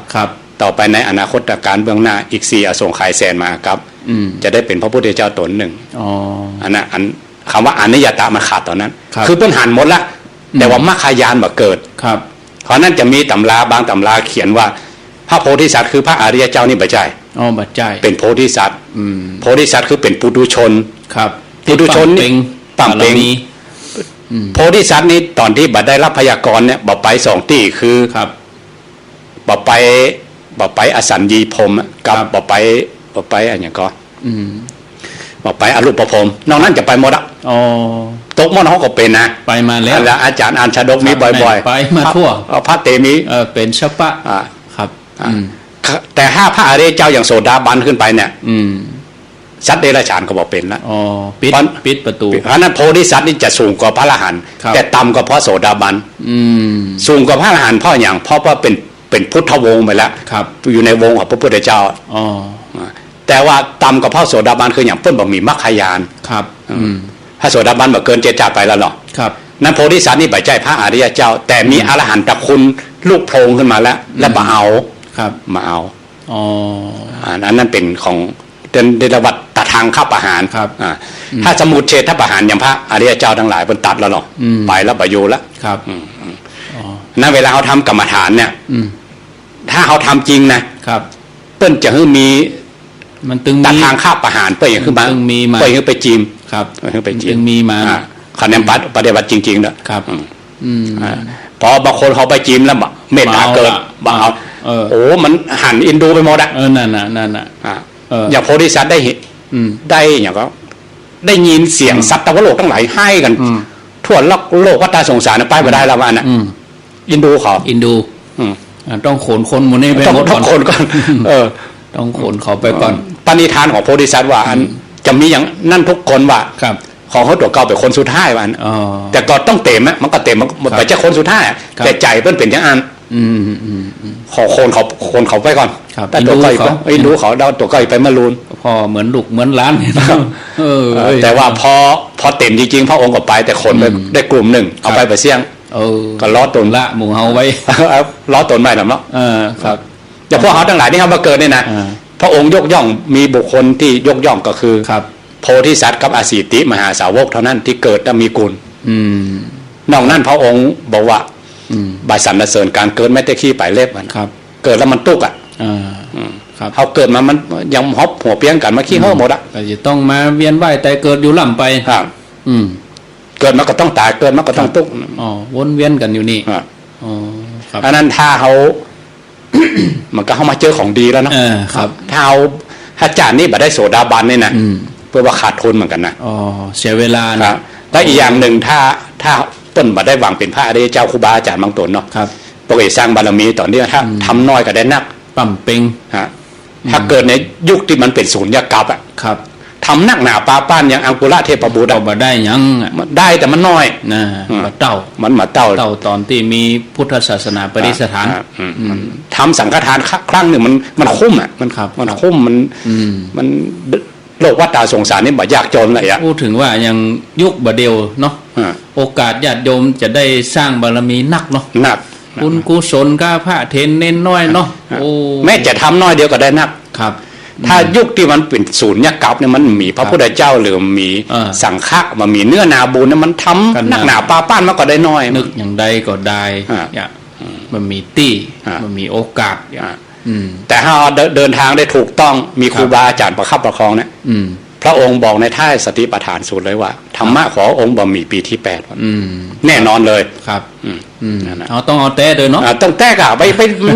ต่อไปในอนาคตการเบื้องหน้าอีก4อสงไขยแสนมหาจะได้เป็นพระพุทธเจ้าตนหนึ่งอันนั้นคำว่าอนิยตามันขาดตอนนั้นคือเปิ้นหันหมดละแต่ว่ามรรคญาณมาเกิดเพราะนั้นจะมีตำราบางตำราเขียนว่าพระโพธิสัตว์คือพระอริยเจ้านี่บัจจัยบัจจัยเป็นโพธิสัตว์โพธิสัตว์คือเป็นปุถุชนปุถุชนนี่ต่ำเป็งโพธิสัตว์นี้ตอนที่บัดได้รับพยากรณ์เนี่ยบอกไป2 ที่คือบอกไปอสัญญีพรหมกับบอกไปอันอย่างก็บอกไปอรูปพรหมนอกนั้นจะไปหมดอ่ะตกมอดเขาก็เป็นนะไปมาแล้วอาจารย์อัญชาดกมีบ่อยๆไปมาทั่วพระเตมีเป็นชปะครับแต่ถ้าพระอริยเจ้าอย่างโสดาบันขึ้นไปเนี่ยสัตว์เดรัจฉานก็บอกเป็นแล้วปิดประตูเพราะนั้นโพธิสัตว์นี่จะสูงกว่าพระอรหันต์แต่ต่ำกว่าพระโสดาบันสูงกว่าพระอรหันต์เพราะอย่างเพราะว่าเป็นพุทธวงศ์ไปแล้วอยู่ในวงของพระพุทธเจ้าแต่ว่าต่ำกว่าพระโสดาบันคืออย่างเพิ่นบอกมีมรรคญาณพระโสดาบันบอกเกินเจตจาไปแล้วเนาะนั้นโพธิสัตว์นี่บัจจัยพระอริยเจ้าแต่มีอรหันตคุณลูกโพรงขึ้นมาแล้วมาเอาอันนั้นเป็นของเดลวัตตัดทางข้าประหารถ้าสมุทเฉทประหารอย่างพระอริยเจ้าทั้งหลายเป็นตัดแล้วเนาะไปแล้วประโยชน์แล้วนั้นเวลาเขาทำกรรมฐานเนี่ยถ้าเขาทำจริงนะเปิ้นจะให้มีมันตึงตัดทางข้าประหารเปิ้นอย่างขึ้นมาเปิ้นไปจีมไปจีมมีมาคะแนนปฏิบัติจริงๆนะครับพอบางคนเขาไปจีมแล้วเมตตาเกิดบ้าโอ้มันหันอินดูไปหมดอ่ะนั่นน่ะอย่างโพธิสัตว์ได้อย่างก็ได้ยินเสียงสัตว์ตะวันโลกทั้งหลายให้กันทั่วโลกวัฏสงสารไปไม่ได้แล้วว่าน่ะอินดูเขาอินดูต้องขนคนหมดนี่ไปหมดต้องขนก่อนต้องขนเขาไปก่อนปณิธานของโพธิสัตว์ว่าอัน จะมีอย่างนั่นทุกคนว่า ครับ ของเขาตัวเก่าเป็นคนสุดท้ายวัน อ๋อ แต่ก็ต้องเต็มอะมันก็เต็มมันไปจะคนสุดท้ายอะ ครับ แต่ใจเพิ่นเป็นอย่างอัน อืม ขอคนเขาไปก่อน ครับ แต่ตัวเก่าอีก อินดูเขา ไอ้รู้เขาเดาตัวเก่าอีกไปมาลูน พอเหมือนลูกเหมือนหล้านเออ แต่ว่าพอเต็มจริงๆพระองค์ก็ไป แต่คนไปได้กลุ่มหนึ่งเอาไปเสี่ยง เออ ก็ล้อตน ละหมู่เฮาไว้ ล้อตนไปหรอเนาะ ครับ แต่พวกเขาทั้งหลายที่เขามาเกิดเนี่ยนะ อ่า พระองค์ยกย่องมีบุคคลที่ยกย่องก็คือ ครับ โพธิสัตว์กับอสีติมหาสาวกเท่านั้นที่เกิดและมีกุล อืม นอกนั้นพระองค์บอกว่า อืม บายสรรเสริญการเกิดไม่ได้ขี้ไปเล็บมัน ครับ เกิดแล้วมันตุกอ่ะ ครับ เขาเกิดมามันยังฮอบหัวเพี้ยงกันมาขี้เห่อหมดอ่ะ ก็จะต้องมาเวียนว่ายแต่เกิดอยู่ล่ำไป ครับ อืม เกิดมาก็ต้องตายเกิดมาก็ต้องตุก อ๋อวนเวียนกันอยู่นี่ ครับ อ๋อครับ อันนั้นถ้าเขา มันก็เข้ามาเจอของดีแล้วเนาะ ครับ ถ้าเอาถ้าจานนี่บัได้โสดาบันเนี่ยนะ อืม เพื่อว่าขาดทุนเหมือนกันนะ อ๋อเสียเวลา ค นะ รับแล้วอีกอย่างหนึ่งถ้าต้นบัได้หวังเป็นพระอริยเจ้าครูบาอาจารย์บางตนเนาะ ครับ ปกติสร้างบารมีต่อเนื่องถ้าทำน้อยก็ได้นัก ปั่มเปง ฮะถ้าเกิดในยุคที่มันเป็นศูนย์ยากรรมอ่ะ ครับ ทำนักหนาปาป้านอย่างอังกุระเทพบุตร เอา อะ มาได้หยังอะ มันได้แต่มันน้อย นะ อืม มาเต้า มันมาเต้า เต้าตอนที่มีพุทธศาสนาปฏิสถาน มันทำสังฆทานครั้งหนึ่งมันคุ้มอ่ะมัน ครับ มันคุ้มมันโลกวัฏฏะสงสารนี่บ่ยากจนเลยอ่ะ พูดถึงว่ายังยุคบเดียวเนาะ อ่า โอกาสญาติโยมจะได้สร้างบารมีนักเนาะ หนัก บุญกุศลก้าพระเทนเน้นน้อยเนาะโอ้ แม้จะทำน้อยเดียวก็ได้นัก ครับ ถ้ายุคที่มันเป็นศูนย์ยากรรมเนี่ยมันมีพระพุทธเจ้าหรือมี อ่า สังฆะมันมีเนื้อนาบุญเนี่ยมันทำ กัน นักหนาปาป้านมันก็ได้น้อย นึกอย่างใดก็ได้ อ่า อย่ามันมีตี้ อ่ามั มันมีโอกาสอย่า อ่า อืม แต่ถ้าเราเดินทางได้ถูกต้องมีครูบาอาจารย์ประคับประคองเนี่ย อืม พระองค์บอกในท้ายสติปัฏฐานสูตรเลยว่าธรรมะขององค์บ่มีปีที่8 อืม แน่นอนเลย ครับ อืม อืม นั่นน่ะ เอาต้องเอาแต่เลยเนาะ ต้องแตกอ่ะไป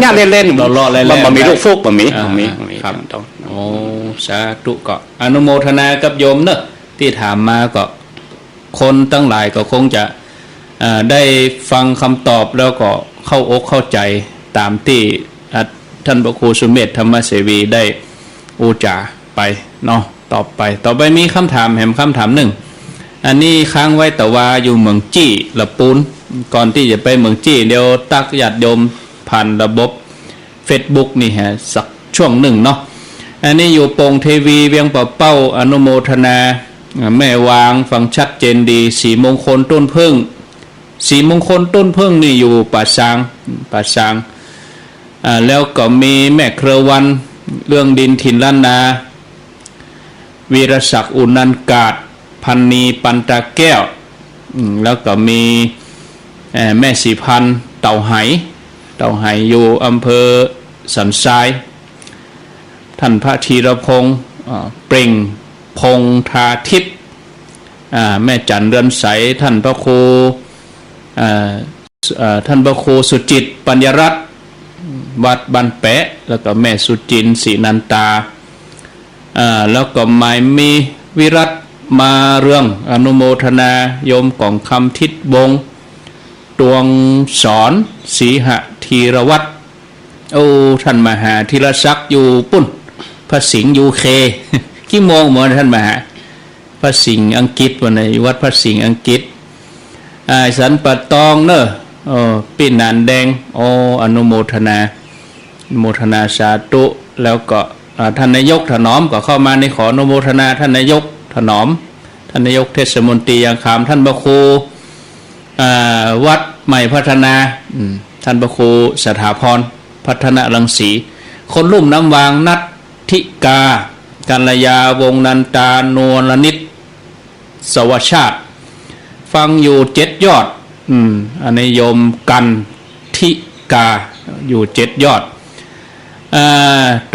ย่าเล่นๆ รอๆเล่นๆ มันมีลูกฟุกมันมี อ่า มันมี ครับ ต้อง โอ้สาธุก็อนุโมทนากับโยมเนอะที่ถามมาก็คนตั้งหลายก็คงจะได้ฟังคำตอบแล้วก็เข้าอกเข้าใจตามที่ท่านพระครูสุเมธธรรมเสวีได้อุจาไปเนาะต่อไปมีคำถามแหมคำถามหนึ่งอันนี้ค้างไว้แต่ว่าอยู่เมืองจี้ละปูนก่อนที่จะไปเมืองจี้เดี๋ยวตักญาติโยมผ่านระบบ Facebook นี่ฮะสักช่วงหนึ่งเนาะอันนี้อยู่โป่งเทวีเวียงป่าเป้าอนุโมทนาแม่วางฟังชัดเจนดีสีมงคลต้นพึ่งสีมงคลต้นพึ่งนี่อยู่ป่าซางแล้วก็มีแม่เครือวันเรื่องดินถิ่นล้านนาวีรศักดิ์อุนันกาศพันนีปันตาแก้วแล้วก็มีแม่สีพันเต่าไหอยู่อำเภอสันทรายท่านพระธีรพงศ์เปล่งพงธาทิพย์แม่จันเรือนใสท่านพระครูสุจิตปัญญรัตน์วัดบันแปะแล้วก็แม่สุจินศรีนันตาแล้วก็หมายมีวิรัตมาเรื่องอนุโมทนาโยมกองคำทิศบงดวงสอนศรีหธีรวัตรโอ้ท่านมหาธีรศักดิ์อยู่ปุ่นพระสิงห์ยูเค กี่โมงหมดท่านมหาพระสิงห์อังกฤษวันนี้วัดพระสิงห์อังกฤษสันปะตองเนอะปีนานแดงอนุโมทนาสาธุแล้วก็ท่านนายกถนอมก็เข้ามาในขออนุโมทนาท่านนายกถนอมท่านนายกเทศมนตรียางคามท่านพระครูวัดใหม่พัฒนาท่านพระครูสถาพรพัฒนารังสีคนลุ่มน้ำวางนัทธิกากัลยาวงนันตานวลนิตสวชาติฟังอยู่7 ยอดอันนี้โยมกันทิกาอยู่7 ยอด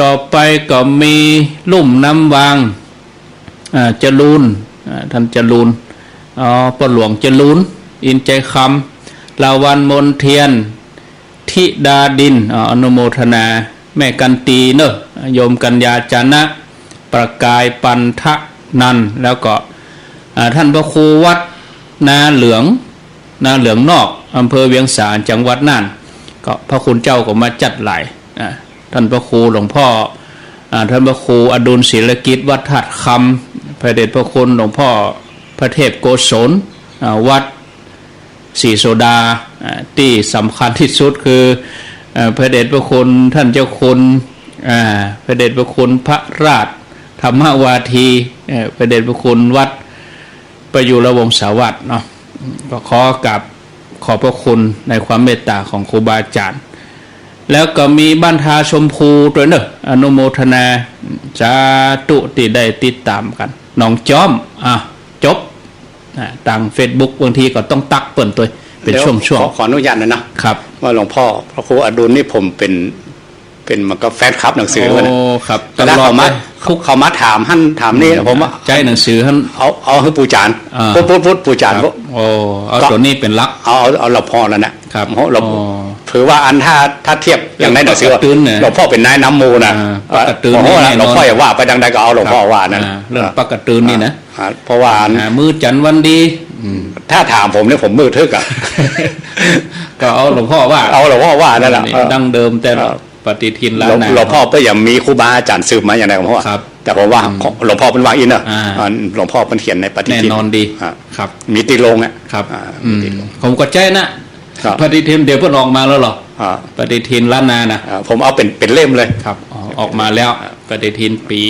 ต่อไปก็มีลุ่มน้ำวางจรูนท่านจรูนปหลวงจรูนอินใจคำลาวันมนเทียนทิดาดินอนุโมทนาแม่กันตีเนอะโยมกัญญาจานะประกายปันทะนันแล้วก็ท่านพระครูวัดนาเหลืองนอกอำเภอเวียงสาจังหวัดน่านก็พระคุณเจ้าก็มาจัดหลายท่านพระครูหลวงพ่อท่านพระครูอดุลศิลกิจวัดถัดคำ พระเดชพระคุณหลวงพ่อพระเทพโกศลวัดศรีโสดาที่สำคัญที่สุดคือพระเดชพระคุณท่านเจ้าคุณพระเดชพระคุณพระราชธรรมวาทีพระเดชพระคุณวัดประยุรวงศาวัตรเนาะก็ขอบพระคุณในความเมตตาของครูบาอาจารย์แล้วก็มีบ้านทาชมพูด้วยเนอะอนุโมทนาสาธุที่ได้ติดตามกันน้องจ้อมจบทาง Facebook บางทีก็ต้องตักเปิ่นตัวเป็นช่วงขออนุญาตนะครับว่าหลวงพ่อพระครูอดุลนี่ผมเป็นมันก็แฟนคลับหนังสือเลยครับแล้วเขามาถามท่านถามนี่ผมว่าใจหนังสือท่านเอาให้ปู่จานพูดปู่จานเอาตัวนี้เป็นลักเอาหลวงพ่อแล้วนะครับเราถือว่าอันถ้าเทียบอย่างในหนังสือหลวงพ่อเป็นนายน้ำมูนะหลวงพ่ออย่าว่าไปดังใดก็เอาหลวงพ่อว่านั่นเรื่องปากกระตือนนี่นะเพราะว่ามือจันวันดีถ้าถามผมเนี่ยผมมือทึกอ่ะก็เอาหลวงพ่อว่านั่นแหละดั้งเดิมแต่ปฏิทินล้านนาหลวงพ่อก็ยังมีครูบาอาจารย์สืบมาอย่างไรหลวงพ่อแต่ผมว่าหลวงพ่อเป็นวางอินอ่ะหลวงพ่อเป็นเขียนในปฏิทินแน่นอนดีครับมีติลงอ่ะครับผมก็ใจนะปฏิทินเดี๋ยวเพิ่งออกมาแล้วหรอปฏิทินล้านนานะผมเอาเป็นเล่มเลยครับออกมาแล้วปฏิทินปี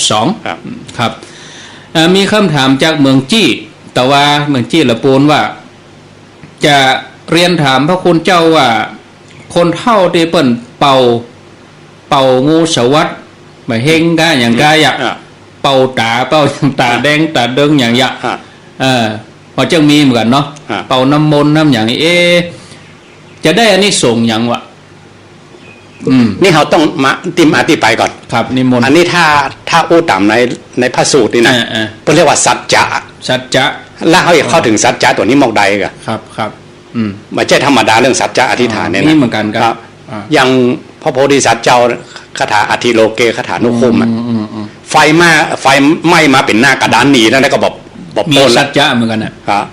62ครับมีคำถามจากเมืองจี้แต่ว่าเมืองจี้ละปูนว่าจะเรียนถามพระคุณเจ้าว่าคนเท่าที่เปิ้นเป่างูสวัสดิ์มาเฮงได้อย่างกายเป่าตาแดงตาเดิงอย่างพอจังมีเหมือนกันเนาะเป่าน้ำมนต์น้ำอย่างนี้จะได้อันนี้ส่งอย่างวะนี่เขาต้องมาติมอธิบายก่อนครับนิมนต์อันนี้ถ้าอู้ต่ำในพระสูตรนี่นะเรียกว่าสัจจะแล้วเขาอยากเข้าถึงสัจจะตัวนี้มอกใดกันครับไม่ใช่ธรรมดาเรื่องสัจจะอธิษฐานเนี่ยนี่เหมือนกันครับอย่างพระโพธิสัตว์เจ้าคาถาอธิโลเกคาถานุคุมไฟไหม้มาเป็นหน้ากระดานหนีแล้วก็บอกมีสัจจะเหมือนกันนะครับ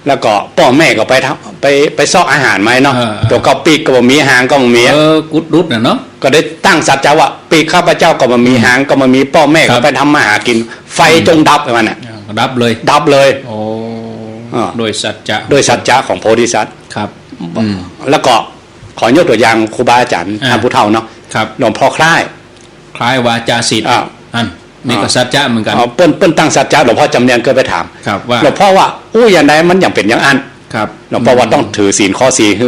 แล้วก็พ่อแม่ก็ไปซอกอาหารไหมเนาะตัวก็ปีกก็บ่มีหางก็บ่มีกุดรุดเนาะก็ได้ตั้งสัจจะว่าปีกข้าพเจ้าก็บ่มีหางก็บ่มีพ่อแม่ก็ไปทำมาหากินไฟจงดับมันน่ะดับเลยโอ้โดยสัจจะของโพธิสัตว์ครับแล้วก็ขอยกตัวอย่างครูบาอาจารย์ท่านผู้เฒ่าเนาะหลวงพ่อคล้ายวาจาศิษย์นี่ก็สัจจะเหมือนกันเปิ้นตั้งสัจจะหลวงพ่อจำเนียนเกิดไปถามว่าหลวงพ่อว่าอย่างใดมันอย่างเป็นอย่างอันหลวงพ่อว่าต้องถือศีลข้อ4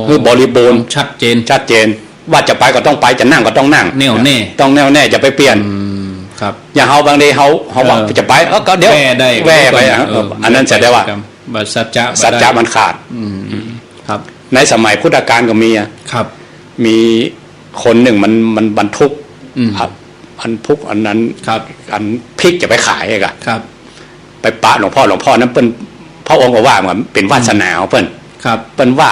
คือบริบูรณ์ชัดเจนว่าจะไปก็ต้องไปจะนั่งก็ต้องนั่งแน่วแน่ต้องแน่วแน่จะไปเปลี่ยนครับอย่างเขาบางทีเขาบอกจะไปก็เดี๋ยวแว่ไปอันนั้นจะได้ว่าสัจจะมันขาดครับในสมัยพุทธกาลก็มีครับมีคนหนึ่งมันบรรทุกอันพุกอันนั้นอันพริกจะไปขายไงครับไปปะหลวงพ่อนั้นเปิ้นพระองค์ก็ว่าเหมือนเป็นวาสนาเปิ้นเปิ้นว่า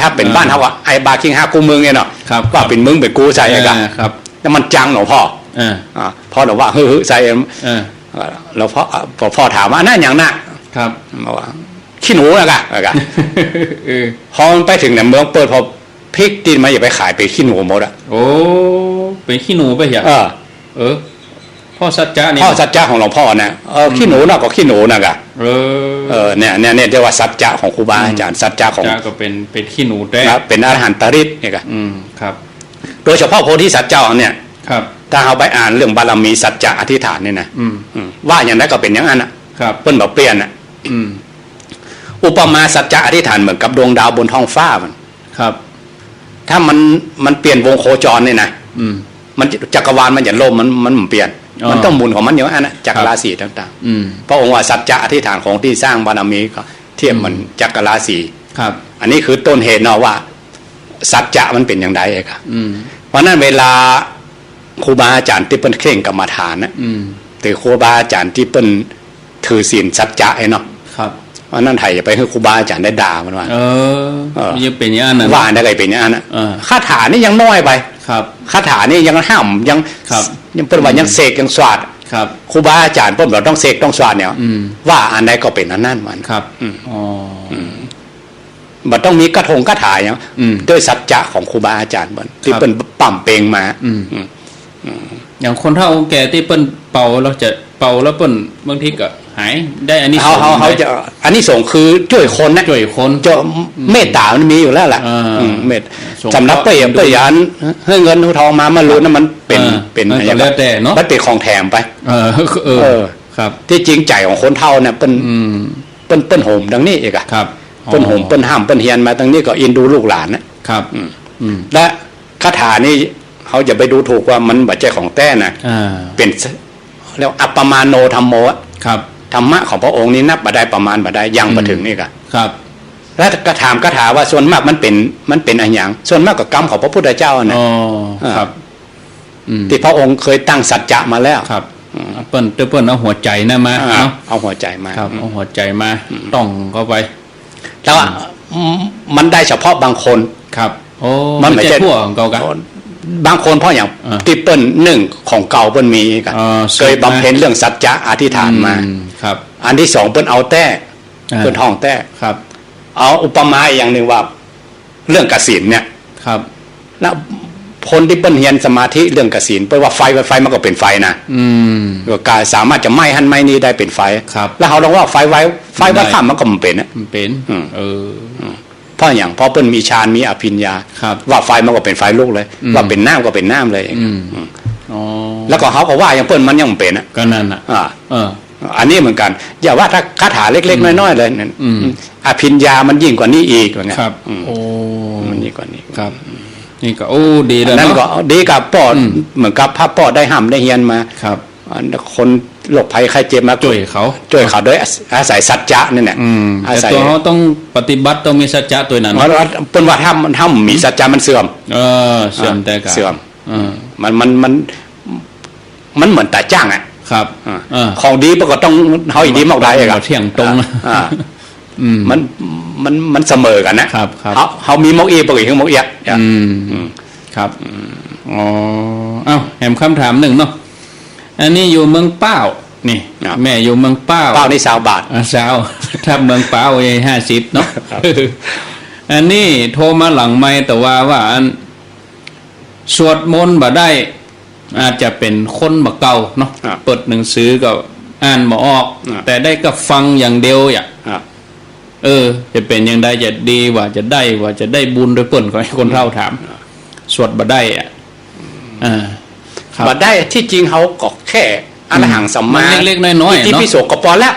ถ้าเป็นบ้านเขาว่าไอ้บาคิงฮากูเมืองเนี่ยเนาะว่าเป็นมึงเป็นกูใส่ไงครับแล้วมันจังหลวงพ่อพ่อหลวงว่าใส่หลวงพ่อถามว่านั่นอย่างน่ะครับบอกว่าขี้หนูนะกะพอมันไปถึงเนี่ยเมืองเปิดพอพริกดินมาอย่าไปขายไปขี้หนูหมดอ่ะโอ้เป็นขี้หนูไปเหรอพ่อสัจจะนี่พ่อสัจจะของหลวงพ่อเนี่ยขี้หนูน่ะก็ขี้หนูนะกะเนี่ยเรียกว่าสัจจะของครูบาอาจารย์สัจจะของก็เป็นขี้หนูแท้เป็นอรหันตฤทธิ์เนี่ยกะครับโดยเฉพาะโพธิสัตว์เจ้าเนี่ยครับถ้าเราไปอ่านเรื่องบารมีสัจจะอธิษฐานเนี่ยนะว่าอย่างนั้นก็เป็นอย่างนั้นอ่ะเพิ่นบอกเปลี่ยนอ่ะอุปมาสัจจะอธิษฐานเหมือนกับดวงดาวบนท้องฟ้ามันครับถ้ามันเปลี่ยนวงโคจรเนี่ยนะมันจักรวาลมันอย่าล่มมันเปลี่ยนมันต้องหมุนของมันอย่างนั้นนะจักรราศีต่างๆพระองค์ว่าสัจจะอธิษฐานของที่สร้างบารมีก็เทียบมันจักรราศีครับอันนี้คือต้นเหตุเนาะว่าสัจจะมันเป็นอย่างไรเองครับเพราะนั้นเวลาครูบาอาจารย์ที่เป็นเคร่งกรรมฐานนะแต่ครูบาอาจารย์ที่เป็นถือศีลสัจจะไอ้เนาะครับเพราะนั่นไทยอย่าไปให้ครูบาอาจารย์ได้ด่ามันว่ายังเป็นอย่างนั้นว่าได้ไงเป็นอย่างนั้นนะคาถานี่ยังน้อยไปครับคาถานี่ยังห้ามยังเป็นว่ายังเสกยังสวดครับครูบาอาจารย์พวกเราต้องเสกต้องสวดเนี่ยว่าอันใดก็เป็นอันนั้นมันครับมันต้องมีกระทงกระถายอย่างด้วยสัจจะของครูบาอาจารย์มันที่เป็นปั่มเปงมาอย่างคนเฒ่าแก่ที่เปิ้นเป่าเราจะ เป่าแล้วเปิ้นบางทีก็หายได้อันนี้ เขาจะอันนี้ส่งคือช่วยคนนะ ช่วยคน จะเมตตามันมีอยู่แล้วแหละเมตสำนับเปย์เปย์ยันให้เงินทองมาลุ้นนั้นมันเป็นอย่างนั้นแต่เนาะมันเป็นของแถมไปครับที่จริงใจของคนเท่าเนี่ยเป็นโหมดังนี้อีกอะครับเป็นโหมเป็นห้ามเป็นเฮียนมาดังนี้ก็อินดูลูกหลานนะครับและคาถานี่เขาอย่าไปดูถูกว่ามันบัจเจของแต้นะเป็นเรียกอัปปมาโนธรรมโมครับธรรมะของพระองค์นี้นับบ่ได้ประมาณบ่ได้ยังมาถึงนี่กะครับแล้วก็ถามคาถาว่าส่วนมากมันเป็นอะไรอย่างส่วนมากกับกรรมของพระพุทธเจ้านะครับที่พระองค์เคยตั้งสัจจะมาแล้วครับเปิ้นเอาหัวใจนะมาเอาหัวใจมาครับเอาหัวใจมาต้องเข้าไปแล้วมันได้เฉพาะบางคนครับโอ้มันไม่ใช่ทั่วของเก่ากันบางคนเพราะอย่างที่เปิ้ลหนึ่งของเก่าเปิ้ลมีกันเคยบำเพ็ญเรื่องสัจจะอธิษฐานมาครับอันที่สองเปิ้ลเอาแต้เปิ้ลท่องแต้ครับเอาอุปมาอย่างหนึ่งว่าเรื่องกสิณเนี่ยครับแล้วคนที่เปิ้ลเฮียนสมาธิเรื่องกสิณเปิ้ลว่าไฟมันก็เป็นไฟนะก็กายสามารถจะไหม้หันไหม้นี้ได้เป็นไฟแล้วเขาลองว่าไฟว่าข้ามมันก็มันเป็นเพราะอย่างเพราะเปิ้ลมีฌานมีอภิญญาว่าไฟมันก็เป็นไฟลุกเลยว่าเป็นน้ำก็เป็นน้ำเลยแล้วก็เขาก็ว่าอย่างเปิ้ลมันยังเป็นก็นั่นอันนี้เหมือนกันอย่าว่าถ้าคาถาเล็กๆน้อยๆเลยอภิญญามันยิ่งกว่านี้อีกว่าไงครับโอ้มันยิ่งกว่านี้ครับนี่ก็โอ้ดีแล้วนั่นก็ดีกับปอดเหมือนกับพระปอดได้ห้ำได้เฮียนมาครับคนโรคภัยไข้เจ็บมาช่วยเขาโดยอาศัยสัจจะนี่แหละแต่ตัวเขาต้องปฏิบัติต้องมีสัจจะตัวนั้นเพราะเป็นว่าถ้ามีสัจจะมันเสื่อมเสื่อมแต่ก็เสื่อมมันเหมือนตาจ้างอ่ะครับของดีปกติต้องเขาอีกดีมากได้ครับเที่ยงตรงมันเสมอกันนะครับเขามีมกอีปกติคือมกเอียครับอ๋อเอ้าแหมคำถามหนึ่งเนาะอันนี้อยู่เมืองเป้านี่แม่อยู่เมืองเป้านี่20 บาทสาวถ้าเมืองเป้า50เนาะอันนี้โทรมาหลังไม่แต่ว่าอันสวดมนต์บ่ได้อาจจะเป็นคนบ่เก่าเนาะเปิดหนังสือก็อ่านบ่ออกแต่ได้ก็ฟังอย่างเดียวอย่างจะเป็นอย่างใดจะดีว่าจะได้บุญโดยเปิ่นก็ให้คนเฒ่าถามสวดบ่ได้บ่ได้ที่จริงเขาก็แค่อรหังสัมมาเล็กๆน้อยๆที่พิโสก็พอแล้ว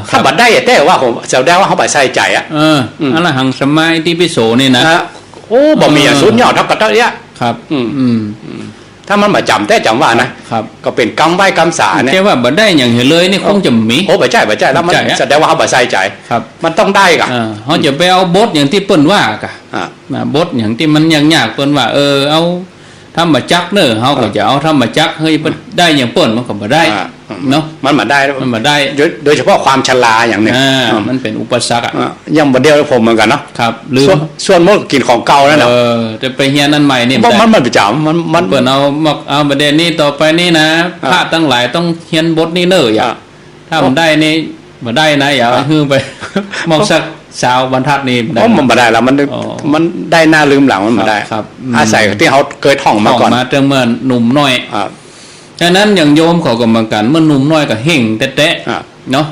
ถ้าบ่ได้แต่ว่าผมแสดงว่าเขาบ่ใส่ใจอรหังสัมมาที่พิโสนี่นะโอ้บ่มีสุญญ์เท่ากับเท่านี้ครับถ้ามันมาจำแต่จำว่านะครับก็เป็นกรรมใบกรรมสาเนี่ยแค่ว่าบ่ได้อย่างเห็นเลยนี่คงจะมีโอ้บ่ใช่แล้วมันแสดงว่าเขาบ่ใส่ใจครับมันต้องได้กะเขาจะไปเอาบทอย่างที่เปิ้นว่ากะบทอย่างที่มันยากๆเปิ้นว่าเอาธรรมจักเนอะเขาก็จะเอาธรรมจักเฮ้ยได้อย่างเปิ้นมันก็บ่ได้เนาะมันบ่ได้โดยเฉพาะความชราอย่างนึงมันเป็นอุปสรรคยังบ่เดียวผมเหมือนกันเนาะครับลืมส่วนมดกินของเก่านั่นแหละจะไปเฮียนนั่นใหม่นี่มันประจำมันเปิ้นเอาประเด็นนี้ต่อไปนี่นะพระทั้งหลายต้องเฮียนบทนี้เนอะอย่าถ้ามันได้นี่บ่ได้นะอย่าฮือไปมองสักสาวบรรทัดนี่มันบ่ได้แล้วมันได้หน้าลืมหลังมันบ่ได้อาศัยที่เขาเคยท่องมาก่อนมาตั้งเมื่อหนุ่มน้อยฉะนั้นอย่างโยมเขาก็เหมือนกันเมื่อหนุ่มน้อยก็เฮงแตะเนาะ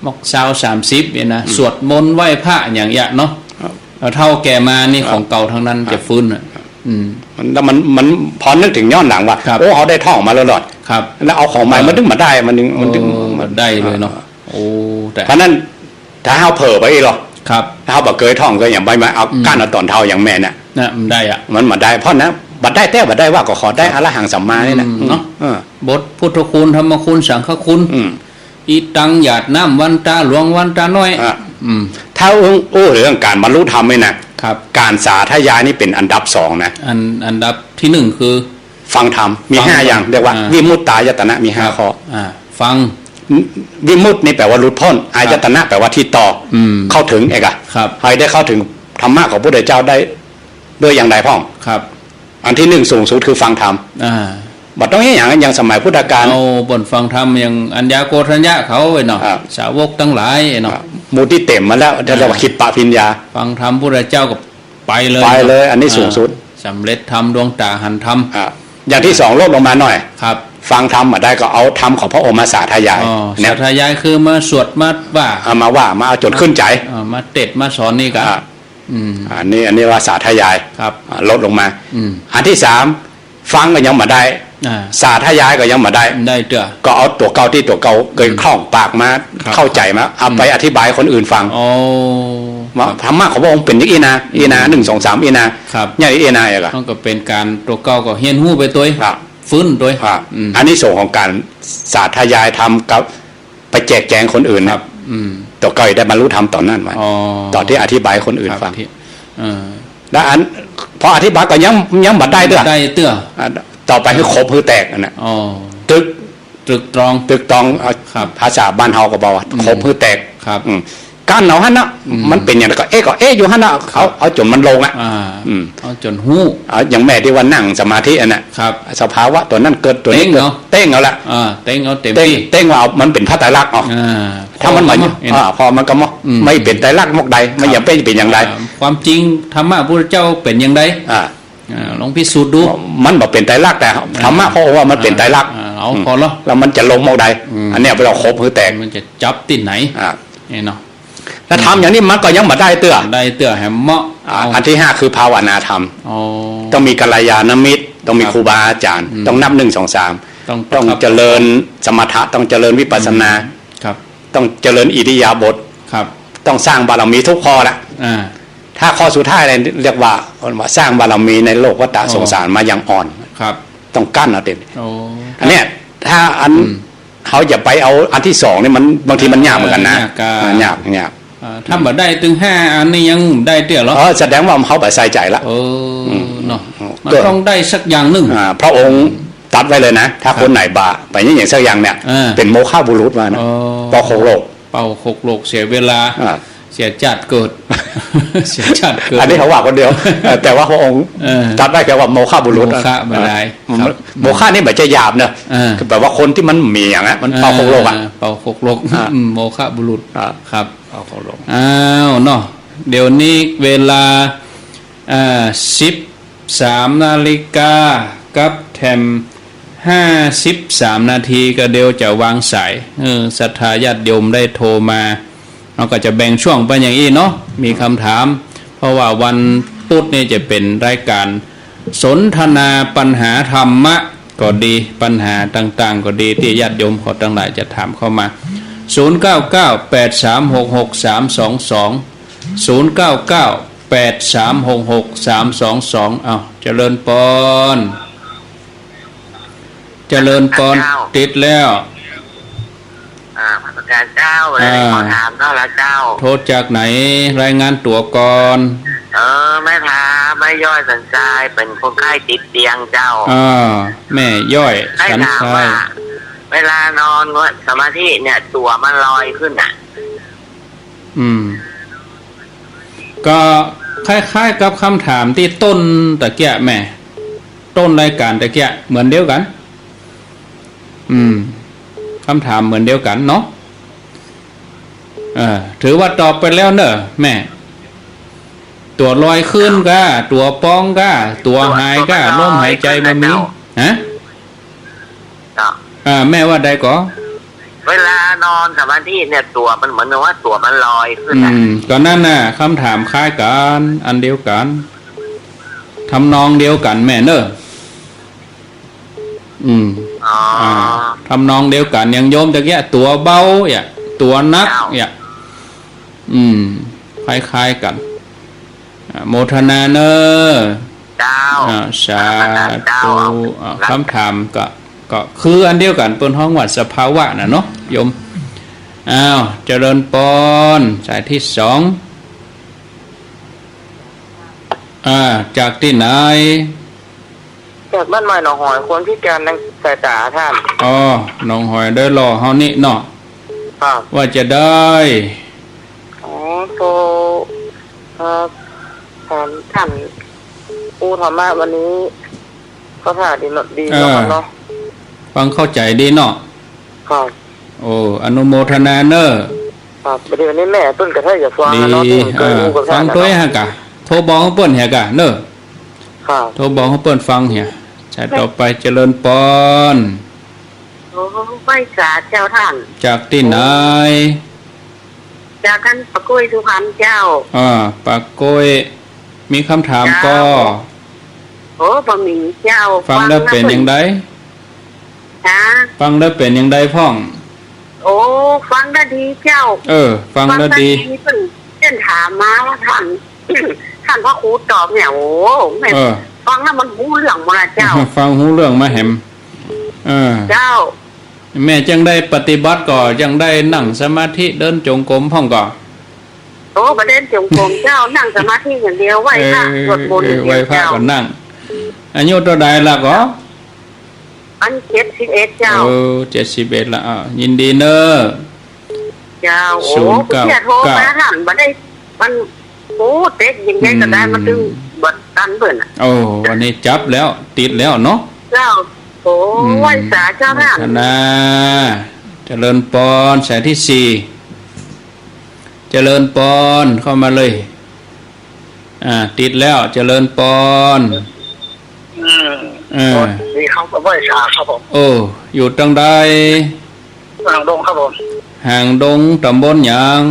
มกสาว30เนี่ยนะสวดมนต์ไหว้พระอย่างเงี้ยเนาะเท่าแก่มานี่ของเก่าทั้งนั้นจะฟื้นมันพอนึกถึงย้อนหลังว่าโอ้เขาได้ท่องมาแล้วหลอดแล้วเอาของใหม่มันถึงมาได้มันถึงมาได้เลยเนาะโอ้แต่เพราะนั้นถ้าเขาเผลอไปอีกหรอครับถ้าเขาบอกเคยท่องก็อย่างใบไม้เอาก้านเอาตอนเท่าอย่างแม่เนี่ยมันได้อะมันมาได้เพราะนะบัดได้แต่บัดได้ว่าก็ขอได้อรหังสัมมาเนี่ยนะเนาะบทพุทธคุณธรรมคุณสังฆคุณอีตังหยาดน้ำวันตาหลวงวันตาน้อยถ้าเรื่องการบรรลุธรรมเนี่ยนะครับการสาธยายนี่เป็นอันดับ2นะอันดับที่1คือฟังธรรมมี5อย่างเรียกว่าวิมุตตายตนะมี5ข้อฟังวิมุตตินี่แปลว่าหลุดพ้นอายตนะแปลว่าที่ต่อเข้าถึงเอกให้ได้เข้าถึงธรรมะของพระพุทธเจ้าได้ด้วยอย่างใดพ่องครับอันที่1สูงสุดคือฟังธรรมบัดต้องอย่างสมัยพุทธกาลเอาบนฟังธรรมอย่างอัญญาโกฏัญญะเขาเนาะสาวกทั้งหลายเนาะมูที่เต็มมาแล้วจะเรียกว่าคิดปะพิญญาฟังธรรมพระพุทธเจ้าก็ไปเลยอันนี้สูงสุดสำเร็จธรรมดวงตาหันธรรมอย่างที่2ลดลงมาหน่อยครับ ฟังธรรมมาได้ก็เอาธรรมของพระองค์มาสาธยาย อ๋อ เนี่ สายธยายคือมาสวดมาว่า เอามาว่ามาเอาจนขึ้นใจ มาเต็ดมาสอนนี่กัน อ่า อืม อันนี้ว่าสาธยาย ครับ ลดลงมา อืม อันที่สามฟังก็ยังมาได้ สาธยายก็ยังมาได้ ได้เด้อ ก็เอาตัวเก่าที่ตัวเก่าเคยคล่องปากมา ครับ เข้าใจมาเอาไปอธิบายคนอื่นฟัง โอ้ ว่าธรรมะของพระองค์เป็นอย่างอีนา1 2 3อีนา ครับ อย่างอีนาอย่างไร ต้องก็เป็นการตัวเก่าก็เฮียนหู้ไปตัว ครับ ฟื้นตัว ครับ อืม อันนี้ส่งของการสาธยายทำกับไปแจกแจงคนอื่น ค นะ รับ อืม ตัวเก่าได้บรรลุธรรมต่อนั่นไว้ อ๋อ ต่อที่อธิบายคนอื่น ครับ ฟัง ที่เออ แล้วอันพออธิบายก็ยังบัดได้ด้วย ได้เตื้อ ต่อไปคือครบคือแตกอันนะ อ๋อ ตึก ตรึกตรอง ตึกตองเอา ครับ ภาษาบ้านเฮาก็บอกว่าครบคือแตก ครับ การเอาฮั่นนะมันเป็นอย่างไรก็เอ๊ะอยู่ฮั่นนะเอาจนมันลงอ่ะ อ่า อืม เอาจนหู้ เอาอย่างแม่ที่ว่านั่งสมาธิอันน่ะ ครับ สภาวะตัวนั้นเกิดตัวนี้ เต้ง เกิด เนาะ เต้งเอาละ เต็งเอาเต็ม เต้ง ที่ เต้งว่าเอามันเป็นพระไตรลักษณ์เอา อ่า ถ้ามันหมาย เห็น พอมันก็มอไม่เป็นไตรลักษณ์มกใดไม่อย่างเป็นอย่างไร ความจริงธรรมะพระพุทธเจ้าเป็นอย่างไร อ่า ลองพิสูจน์ดู มันบอกเป็นไตรลักษณ์แต่ธรรมะเขาบอกว่ามันเป็นไตรลักษณ์ เอาพอแล้ว แล้วมันจะลงมกใดอันเนี้ยไปเราครบคือแตก มันจะจับติดไหน อ่า นี่เนาะ ถ้าทำอย่างนี้มันก็ยังมาได้เตื้อ ได้เตื้อแหมเหมาะ อันที่ห้าคือภาวนาธรรม อ๋อ ต้องมีกัลยาณมิตรต้องมี ครับ ครูบาอาจารย์ ต้องนับ1 2 3 ต้อง ต้องเจริญสมถะต้องเจริญวิปัสสนา ครับ ต้องเจริญอิริยาบถ ครับ ต้องสร้างบารมีทุกข้อละ อ่า ถ้าข้อสุดท้ายเลยเรียกว่าสร้างบารมีในโลกวัฏสงสารมาอย่างอ่อน ครับ ต้องกั้นเอาเต็ม โอ้ อันเนี้ยถ้าอันเขาอย่าไปเอาอันที่สองนี่มันบางทีมันยากเหมือนกันนะ ยาก ถ้าบ่ได้ถึง5 อันนี้ยังได้เตื้อเหรอ แสดงว่าเขาแบบใส่ใจละ เออเนาะมัน ก็ ต้องได้สักอย่างหนึ่ง พระองค์ตัดไว้เลยนะ ถ้าคนไหนบาไปอย่างสักอย่างเนี่ย เป็นโมฆะบุรุษมานะ อ๋อ ปอโคโลก เป่าหกโลกเสียเวลา อ่า เสียจัดเกิด เสียจัดเกิด อันนี้เขาว่าคนเดียว แต่ว่าพระองค์ เออ ตัดไว้แค่ว่าโมฆะบุรุษ โมฆะไม่ได้ครับ โมฆะนี่แบบจะหยาบเนอะ คือแบบว่าคนที่มันมีอย่างนั้นมันเป่าโคโลกอ่ะ เป่าหกโลก อ่า โมฆะบุรุษ อ่า ครับ เป่าโคโลก อ้าวเนาะเดี๋ยวนี้เวลา13 นาฬิกากับแถม53 นาทีก็เดี๋ยวจะวางสายศรัทธาญาติโยมได้โทรมาเราก็จะแบ่งช่วงไปอย่างนี้เนาะมีคำถาม เพราะว่าวันพุธนี่จะเป็นรายการสนทนาปัญหาธรรมะก็ดีปัญหาต่างๆ ก็ดีที่ญาติโยมเขาทั้งหลายจะถามเข้ามา 0998366322 เอาเจริญปอนติดแล้ว พระประการเจ้าเลยขอถามก็แล้วเจ้า โทษจากไหนรายงานตัวก่อน แม่พาไม่ย่อยสันทรายเป็นคนไข้ติดเตียงเจ้า แม่ย่อย ให้ สัน ถาม ทรา ว่าย เวลานอนสมาธิเนี่ยตัวมันลอยขึ้นอ่ะ ก็คล้ายๆกับคำถามที่ต้นตะเกียแม่ ต้นรายการตะเกียเหมือนเดียวกัน คำถามเหมือนเดียวกันเนาะถือว่าตอบไปแล้วเนอะแม่ ตัวลอยขึ้นก็ตัวป้องก็ตัวหายก็ลมหายใจมันมีฮะ เจ้า แม่ว่าใดก็ เวลานอนสมาธิเนี่ยตัวมันเหมือนว่าตัวมันลอยขึ้นอ่ะ ก็นั่นน่ะคำถามคล้ายกันอันเดียวกันทำนองเดียวกันแม่เนอะทำนองเดียวกันอย่างโยมตะเกียตัวเบาตัวนักคล้ายๆกันโมทนาเนอ เจ้า สาธุคำถามก็คืออันเดียวกันเป็นห้องวัดสภาวะนะเนาะโยมเจริญปอนสายที่2จากที่ไหน จากบ้านใหม่หนองหอยคนพิการทางสายตาท่าน น้องหอยได้รอเฮานี่เนาะ ครับ ว่าจะได้ โตท่านปูธรรมะวันนี้ก็ถ่าดีเนาะ ฟังเข้าใจดีเนาะ ครับ โอ้อนุโมทนาเนอ ครับประเดี๋ยวนี้แม่ต้นกระเทยอย่าฟัง ดี เนาะฟังตัวฮะกะโทรบอกเขาเปิ้นเฮียกะเนอ ครับ โทรบอกเขาเปิ้นฟังเฮียใช้ต่อไปเจริญปอน ค อ้ไหว้สาเจ้าท่าน จากที่ไหน จากท่านประกุ้ยสุพรรณเจ้า ปากโกยมีคำถามก็ โอ้บะหมี่เจ้า ฟังแล้วเป็นอย่างไร นะ ฟังแล้วเป็นอย่างไรพ่อง โอ้ฟังได้ดีเจ้า ฟังแล้วดี นี่เพิ่นถามมาว่าท่าน ท่านพระครูตอบเนี่ยโอ้แม่ฟังแล้วมันหูเรื่องหมดละเจ้า ฟังหูเรื่องมาแหมเจ้า แม่จังได้ปฏิบัติก่อจังได้นั่งสมาธิเดินจงกรมพ่องก่อ โอ้ประเด็นจงกรมเจ้านั่งสมาธิอย่างเดียวไหว้พระสวดมนต์อย่างเดียว ไหว้พระก็นั่งอายุตัวใดละก็อัน71เจ้า71ละยินดีเนอะเจ้าโอ้เพื่อโทรมาท่านบ่ได้มันโอ้เต็กยังไงก็ได้มันถึงบัดตันเบิ่นวันนี้จับแล้วติดแล้วเนาะเจ้าโอ้ไหว้สาเจ้าท่านเจริญปอนสายที่4เจริญปอนเข้ามาเลยติดแล้วเจริญปอนมีเขาก็ไหว้สาครับผมอยู่ตรงใดห่างดงครับผมห่างดงตำบลหยัง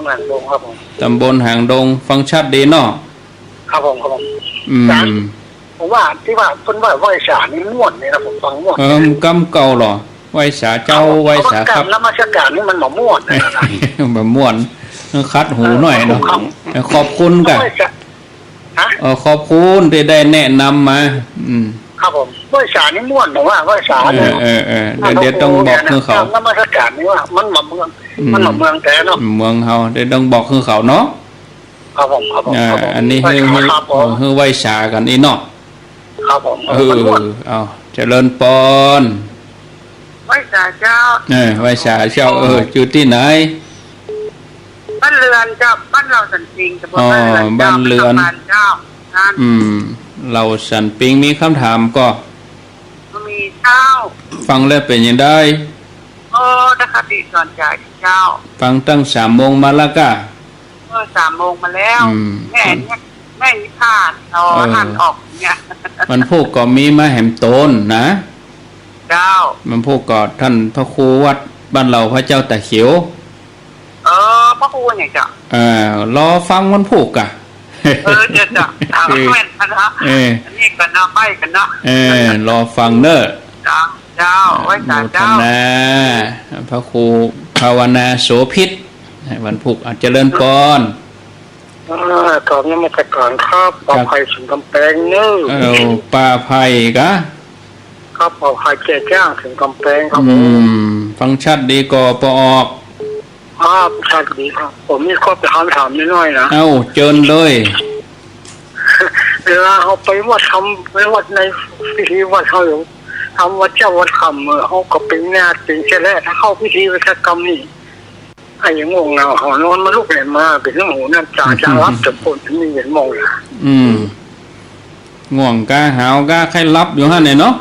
ห่างดงครับผมตำบลห่างดงฟังชัดดีเนาะครับผมผมว่าที่ว่าเพิ่นไหว้สานี่ม่วนนี่นะผมฟังม่วนกำเก่าหรอไหว้สาเจ้าไหว้สาครับนมัสการนี่มันบ่ม่วนแบบม่วนคัดหูหน่อยเนาะขอบคุณกันขอบคุณที่ได้แนะนำมาครับผมไหว้สานี่ม่วนแต่ว่าไหว้สาเนี่ยเดี๋ยวต้องบอกคือเขานมัสการนี่ว่ามันมาเมืองแต่เนาะเมืองเฮาเดี๋ยวต้องบอกคือเขาเนาะครับผมอันนี้คือไหว้สากันอีเนาะครับผมเอาเจริญปอนไหว้สาเจ้าไหว้สาเจ้าอยู่ที่ไหนบ้านเรือนเจ้าบ้านเราสันปิงแต่บ้านเรือนเจ้าเราสันปิงมีคำถามก็มีเจ้าฟังแล้วเป็นยังได้นะคะดีสอนใจเจ้าฟังตั้ง3 โมงมาแล้วก็3 โมงมาแล้วแม่นิพานหันออกเนี่ยมันพวกก็มีมาแหมโตนนะเจ้ามันพวกก็ท่านพระครูวัดบ้านเราพระเจ้าตะเขียวพระครูเนี่ยจ้ะรอฟังมันพวกอะเดี๋ยวจ้ะแม่นนะนี่กันนะไปกันนะรอฟังเนอะเจ้าไว้เจ้านะพระครูภาวนาโสภิตวันพุกอาจจะเจริญปอนตอนนี้มาจากก่อนครับปอไผ่ถึงกำแพงเนอะป่าไผ่กะครับปอไผ่เจ๊จ้างถึงกำแพงครับฟังชัดดีก่อปออกชัดดีครับผมมีข้อถามนิดหน่อยนะเจิญเลยเวลาเขาไปวัดทำไปวัดในพิธีวัดเขาอยู่ทำวัดเจ้าวัดคำเขาก็เป็นงานเป็นเช่นแรกถ้าเข้าพิธีวัฒกรรมนี่ไอ้ยังงงเงาหอนอนมาลูกเห็นมาเป็นเรื่องหูนั่นจ่ารับจะปนถึงมีเห็นมองอ่ะง่วงกาหาวกาใครรับอยู่ฮะเนี่ยเนาะ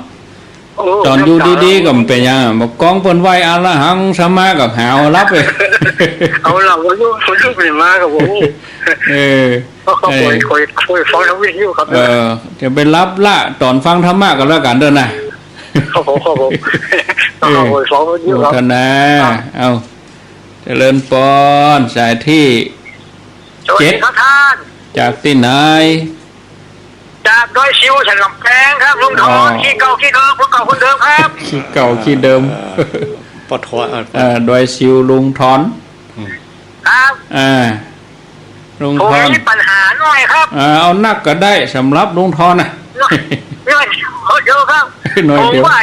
ตอนอยู่ดีๆก็เป็นยังบอกกองเพิ่นไหวอะละหังสมากับหาวรับเลยเอาเราคนลูกเป็นมากับผมเขาคุยฟังทวิทยุครับจะไปรับละตอนฟังธรรมะกันแล้วกันเด้อนะครับผมคุยฟังทวิทยุครับนะเอาเจริญปอนสายที่7จากที่ไหนจากดอยซิวฉันกำแพงครับลุงทองขี้เก่าขี้เดิมคนเก่าคนเดิมครับขี้เก่าขี้เดิมปอทอดอยซิวลุงทอนครับลุงทอนมีปัญหาหน่อยครับเอานักก็ได้สำหรับลุงทอนนะเยอะครับผมว่า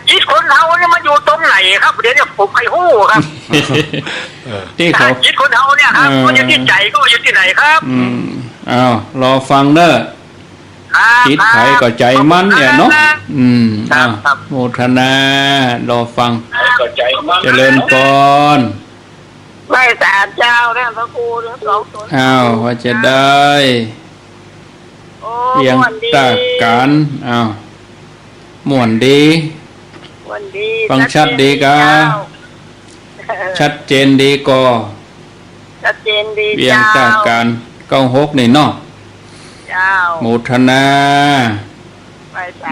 จิตคนเฮาเนี่ยมันอยู่ตรงไหนครับเดี๋ยวเนี่ยผมไปหู้ครับที่เขาจิตคนเฮาเนี่ยครับก็อยู่ที่ใจก็อยู่ที่ไหนครับรอฟังเด้อจิตไขก็ใจมันเนี่ยเนาะโมทนารอฟังเจริญปอนไม่สาเจ้าเนี่ยพระครูทั้ง2 ตัวว่าจะได้เพียงตากันม่วนดีฟังชัดดีกาชัดเจนดีก็ชัดเจนดีเพียงตากัน96นี่เนาะโมทนา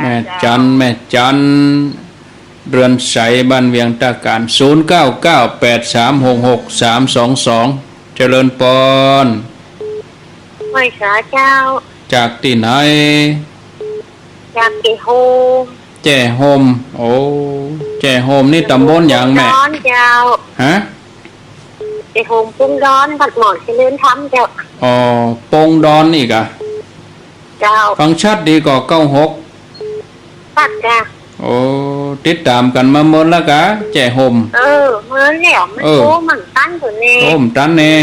แม่จัน เรือนใสบ้านเวียงตาการ0998366322เจริญปอนไม่สาเจ้าจากที่ไหนจากเกโฮมแจ้โฮมโอ้แจ้โฮมนี่ตำบลอย่างแม่ร้อนเจ้าฮะเกโฮมปุ้งร้อนผัดหมอนเฉลิมทำเจ้าอ๋อปงดอนอีกอะเจ้าฟังชัดดีกว่า96ชัดจ้าโอ้ติดตามกันมาเมื่อแล้วกะแจ้โฮมเมื่อแล้วมันโอ้มันตั้นตัวเน่โอ้มตั้นเน่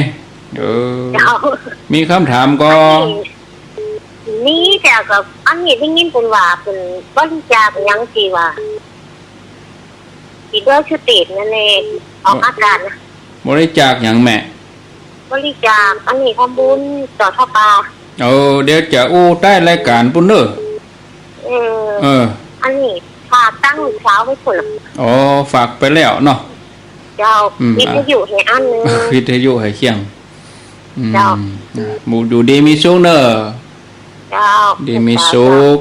มีคำถามก็นี่แต่กับอันนี้ได้ยินเป็นว่าเป็นบริจาคยังกี่ว่ากี่ด้วยชุดติดนั่นเองออกอาการนะบริจาคอย่างแม่บริจาคอันนี้ทำบุญต่อท่าปลาเดี๋ยวจะอู้ใต้รายการปุ่นเนออันนี้ฝากตั้งเช้าไว้ผลอ๋อฝากไปแล้วเนาะเจ้าวิทยุให้อันนึงวิทยุให้เคียงเจ้าหมูดูดีมีสุกเนอดีมีสุก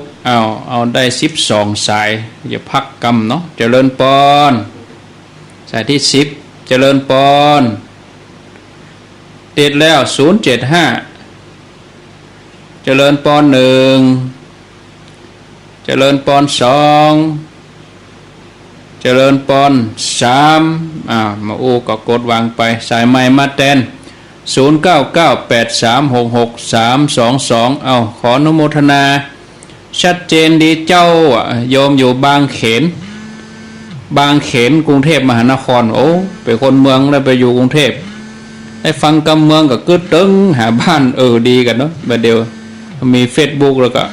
เอาได้12สายอย่าพักกำเนาะเจริญปอนสายที่10เจริญปอนติดแล้ว075เจริญปอน1เจริญปอน2เจริญปอน3มาโอ้ก็กดวางไปสายไม้มาแตน0998366322ขออนุโมทนาชัดเจนดีเจ้าโยมอยู่บางเขนกรุงเทพมหานครโอ้เป็นคนเมืองแล้วไปอยู่กรุงเทพได้ฟังกำเมืองก็กึดตึงหาบ้านดีกันเนาะบัดเดียวมี Facebook แล้วก็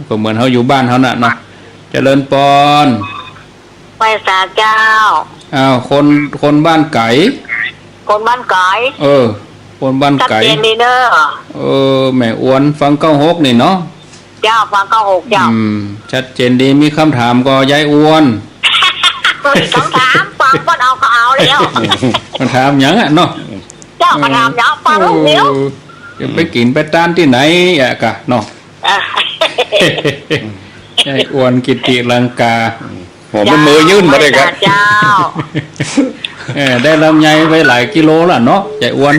ก็เหมือนเขาอยู่บ้านเขาน่ะเนาะเจริญปอนไปสาเจ้าคนบ้านไก่คนบ้านไก่คนบ้านไก่ชัดเจนดีเด้อแม่อ้วนฟัง96นี่เนาะเจ้าฟัง96เจ้าชัดเจนดีมีคำถามก็ยายอ้วนคำถามฟังก็เอาแล้วคำถามยังอ่ะเนาะเจ้าคำถามยังฟังลูกเดียวจะไปกินไปตานที่ไหนอ่ะกะเนาะยายอ้วนกิติลังกาผมเป็นมือยื่นมาเลยครับเจ้าได้ลำไยไปหลายกิโลละเนาะยายอ้วน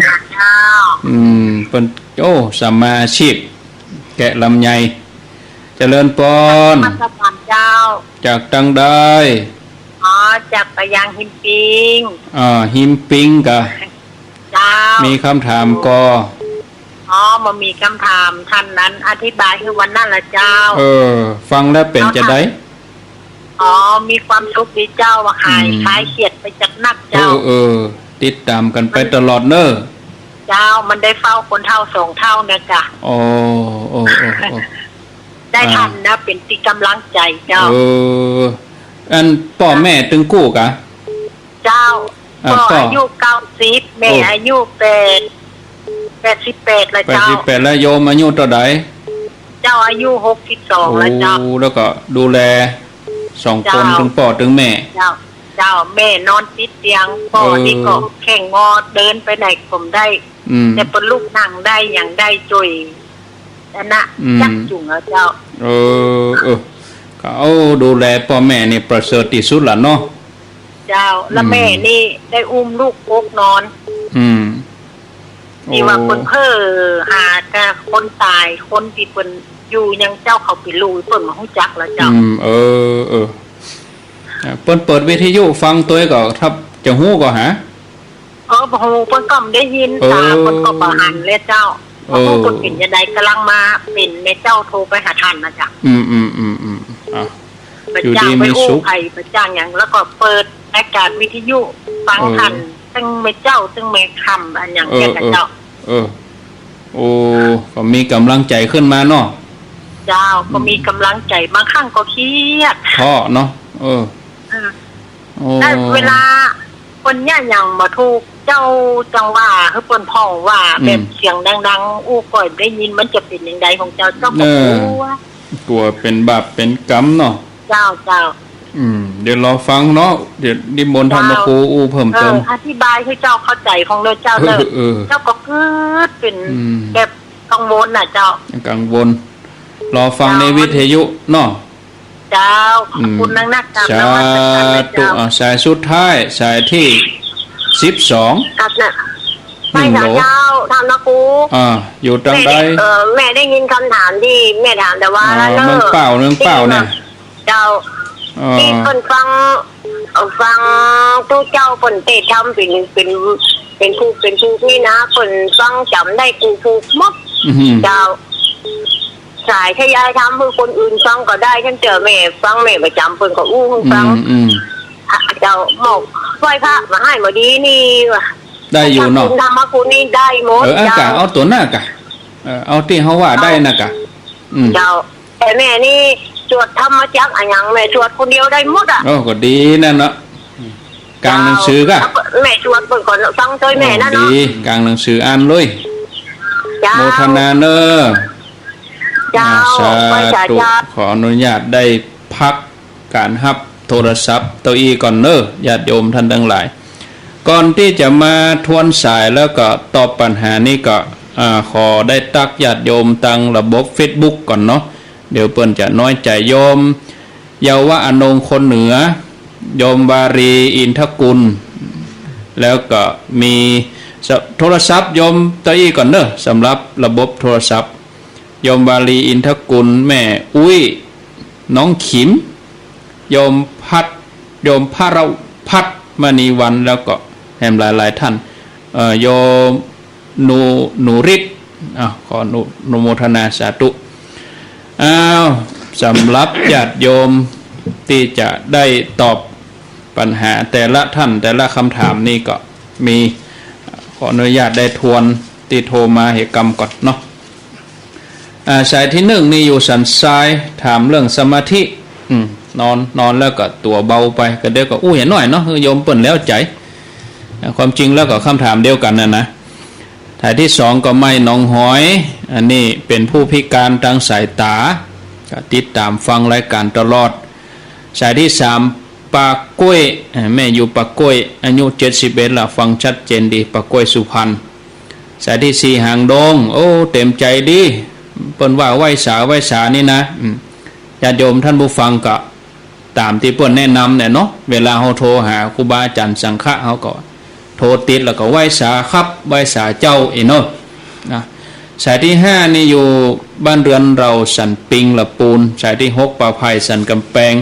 เป็นสัมมาอาชีพแกะลำไยเจริญปอนจากตังได้จากไปยังหิมปิงหิมปิงกะมีคำถามก็มันมีคำถามท่านนั้นอธิบายคือวันนั้นละเจ้าฟังแล้วเป็นจะได้มีความสุขดีเจ้าว่าหายคลายเครียดไปจากนักเจ้าติดตามกันไปตลอดเนอะเจ้ามันได้เฝ้าคนเท่า2เท่าเนี่ยจ้ะได้ทันนะเป็นติกำลังใจเจ้าอันพ่อแม่ตึงกู้กะเจ้าพ่ออายุ90แม่อายุ88แล้วเจ้า88แล้วโยมอายุเท่าใดเจ้าอายุ62แล้วเจ้าแล้วก็ดูแล2คนถึงพ่อถึงแม่เจ้าแม่นอนติดเตียงพ่อนี่ก็แข่งงอเดินไปไหนผมได้แต่เป็นลูกนั่งได้อย่างได้จุยนะจักจุงแล้วเจ้าเขาดูแลพ่อแม่นี่ประเสริฐที่สุดล่ะเนาะเจ้าแล้วแม่นี่ได้อุ้มลูกโกกนอนนี่ว่าคนเพ้อหาแต่คนตายคนที่เป็นอยู่ยังเจ้าเขาไปรู้เปิดมาหู้จักแล้วเจ้าเปิดวิทยุฟังตัวก็ถ้าจะหู้ก็หาโหเปิ้นก็ได้ยินตาเปิ้นก็บ่หันเลยเจ้าเพราะเปิ้นเป็นยังไงกำลังมาเป็นแม่เจ้าโทรไปหาท่านนะจ๊ะอยู่ดีมีสุขไปจ้างอย่างแล้วก็เปิดรายการวิทยุฟังท่านซึ่งแม่เจ้าซึ่งแม่คำอันอย่างเงี้ยเจ้าก็มีกำลังใจขึ้นมาเนาะเจ้าก็มีกำลังใจบางครั้งก็เครียดท้อเนาะได้เวลาคนเนี่ยอย่างมาถูกเจ้าจังว่าคือเปิ้นพ่อว่าแบบเสียงดังๆอู้ก่อยได้ยินมันจะเป็นอย่างใดของเจ้าก็กลัวเป็นบาปเป็นกรรมเนาะเจ้าเดี๋ยวรอฟังเนาะเดี๋ยวนิมนต์ธรรมครูอู้เพิ่มเติมอธิบายให้เจ้าเข้าใจของเลยเจ้าเลยเจ้าก็เป็นแบบกังวลน่ะเจ้ากังวลรอฟังในวิทยุเนาะ เจ้าขอบคุณนักกรรม สาธุสายสุดท้ายสายที่12ครับน่ะไม่ถามเจ้าถามนะกูอยู่ตรงใดแม่ได้ยินคำถามที่แม่ถามแต่ว่าแล้วเนอะเมืองเปล่าเนี่ยเจ้าที่คนฟังตู้เจ้าคนเตะทำเป็นผู้นี่นะคนฟังจำได้กูผูกมัดเจ้าสายทยายทำเพื่อคนอื่นฟังก็ได้ฉันเจอแม่ฟังแม่ประจำเพิ่นก็อู้ฟังเจ้าหมกไหว้พระมาให้มาดีนี่ว่ะได้อยู่เนาะธรรมคุณนี่ได้หมดอากะเอาตัวหน้ากะเอาที่เขาว่าได้นะกะเจ้าแต่แม่นี่สวดธรรมจักรอย่างแม่สวดคนเดียวได้หมดอ่ะก็ดีนั่นเนาะกลางหนังสือกะแม่สวดเปิดก่อนฟังใจแม่นั่นเนาะดีกลางหนังสืออ่านเลยโมทนาเนอสาธุขออนุญาตได้พักการฮับโทรศัพท์เก้าอี้ก่อนเนอญาติโยมท่านทั้งหลายก่อนที่จะมาทวนสายแล้วก็ตอบปัญหานี้ก็ขอได้ตักญาติโยมตั้งระบบ Facebook ก่อนเนาะเดี๋ยวเปิ้นจะน้อยใจโยมเยาวะอนงคนเหนือโยมบารีอินทกุลแล้วก็มีโทรศัพท์โยมเก้าอี้ก่อนเนอะสำหรับระบบโทรศัพท์โยมบาลีอินทกุลแม่อุ้ยน้องขิมโยมพัดโยมพระพัดมณีวันแล้วก็แห่มหลายท่านโยมนูริศขออนุโมทนาสาธุสำหรับญาติโยมที่จะได้ตอบปัญหาแต่ละท่านแต่ละคำถามนี่ก็มีขออนุญาตได้ทวนที่โทรมาเหตุกรรมก่อนเนาะสายที่1นี่อยู่สันทรายถามเรื่องสมาธินอนแล้วก็ตัวเบาไปก็เดี๋ยวก็เห็นหน่อยเนาะโยมเปิ่นแล้วใจความจริงแล้วก็คำถามเดียวกันนะสายที่2ก็ไม่น้องหอยอันนี้เป็นผู้พิการทางสายตาก็ติดตามฟังรายการตลอดสายที่3ปากกล้วยแม่อยู่ปากกล้วยอายุ71ละฟังชัดเจนดีปากกล้วยสุพรรณสายที่4หางดงเต็มใจดีเปิ้นว่าไหว้สานี่นะญาติโยมท่านผู้ฟังก็ตามที่เปิ้นแนะนำเนี่ยเนาะเวลาเขาโทรหาครูบาอาจารย์สังฆะเขาก็โทรติดแล้วก็ไหว้สาครับไหว้สาเจ้าเนาะสายที่5นี่อยู่บ้านเรือนเราสันปิงละปูนสายที่6ป่าไผ่สันกำแพง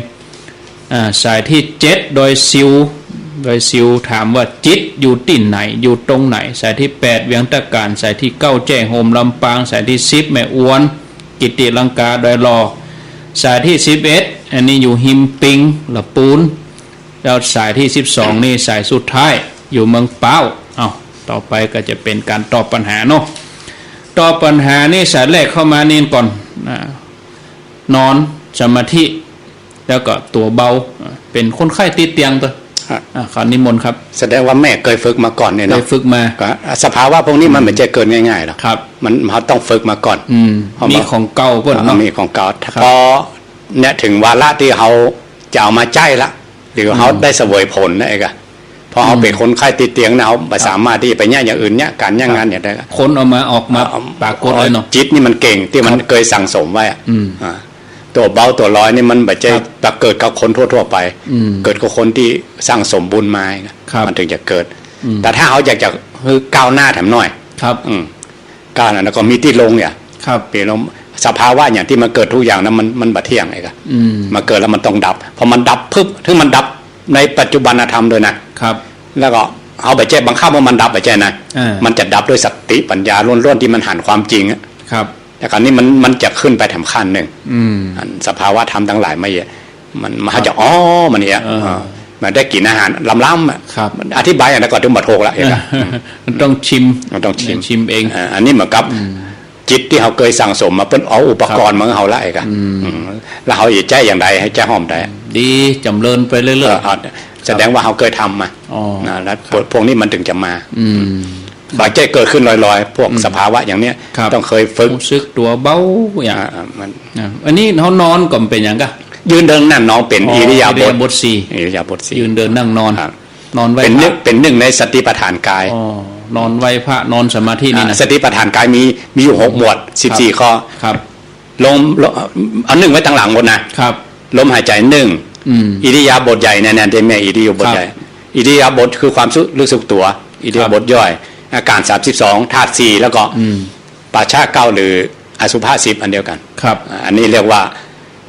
สายที่7โดยซิวถามว่าจิตอยู่ที่ไหนอยู่ตรงไหนสายที่8เวียงตะการสายที่9แจ้โฮมลำปางสายที่10แม่อวนกิติลังกาโดยรอสายที่11อันนี้อยู่หิมปิงละปูนแล้วสายที่12นี่สายสุดท้ายอยู่เมืองเป้าต่อไปก็จะเป็นการตอบปัญหาเนาะตอบปัญหานี่สายแรกเข้ามานี่ก่อนนอนสมาธิแล้วก็ตัวเบาเป็นคนไข้ติดเตียงตัวขอนิมนต์ครับแสดงว่าแม่เคยฝึกมาก่อนเนี่ยเนาะเคยฝึกมาสภาวะพวกนี้มันไม่ใช่เกิดง่ายๆหรอกครับมันต้องฝึกมาก่อนมีของเก่าเพิ่นเนาะมีของเก่าพอเนี่ยถึงวาระที่เขาจะเอามาใจละหรือเขาได้เสวยผลนะเองอะพอเขาเป็นคนไข้ติดเตียงนะเขาไม่สามารถที่ไปเนี่ยอย่างอื่นเนี่ยการเนี่ยงานเนี่ยได้คนออกมาปรากฏเลยเนาะจิตนี่มันเก่งที่มันเคยสั่งสมไว้ตัวเบาตัวลอยนี่มันแบบจะเกิดกับคนทั่วๆไปเกิดกับคนที่สร้างสมบุญมามันถึงจะเกิดแต่ถ้าเขาอยากจะก้าวหน้าแถมหน่อยครับก้าวหน้าแล้วก็มีที่ลงเนี่ยเปลี่ยนสภาวะอย่างที่มันเกิดทุกอย่างนั้นมันบัดเที่ยงไงครับมาเกิดแล้วมันต้องดับพอมันดับปึ๊บถึงมันดับในปัจจุบันธรรมเลยนะครับแล้วก็เอาไปแจ้บังคับว่ามันดับไปแจ้นะมันจะดับด้วยสติปัญญาล้วนๆที่มันหันความจริงครับแต่คราวนี้มันจะขึ้นไปแถมขั้นหนึ่งสภาวะธรรมทั้งหลายไม่มันจะมันเนี่ยมันได้กินอาหารล้ำๆอธิบายอย่างนั้นก็ถึงบัดโทกแล้วเห็นไหมต้องชิมเองอันนี้เหมือนกับจิตที่เขาเคยสั่งสมมาเป็นเอาอุปกรณ์มาเขาละเองแล้วเขาจะใจอย่างใดให้ใจหอมได้ดีจำเริญไปเรื่อยๆแสดงว่าเขาเคยทำมาแล้วพวกนี้มันถึงจะมาบาดใจเกิดขึ้นลอยๆพวกสภาวะอย่างเนี้ยต้องเคยฝึกซึกตัวเบาอย่างอันนี้เขานอนก็เป็นอย่างก็ยืนเดินนั่งนอนเป็นอิริยาบถ4ยืนเดินนั่งนอนไว้เป็นหนึ่งในสติปัฏฐานกายนอนไหวพระนอนสมาธินี่นะสติปัฏฐานกายมีอยู่6หมวด14ข้อครับลงเอา1ไว้ตั้งหลังหมดนะครับ ลมหายใจหนึ่งอิริยาบถใหญ่เนี่ยที่แม่อิริยาบถใหญ่อิริยาบถคือความรู้สึกตัวอิริยาบถย่อยอาการ32ธาตุ4แล้วก็ปาชา9หรืออสุภะ10อันเดียวกันครับอันนี้เรียกว่า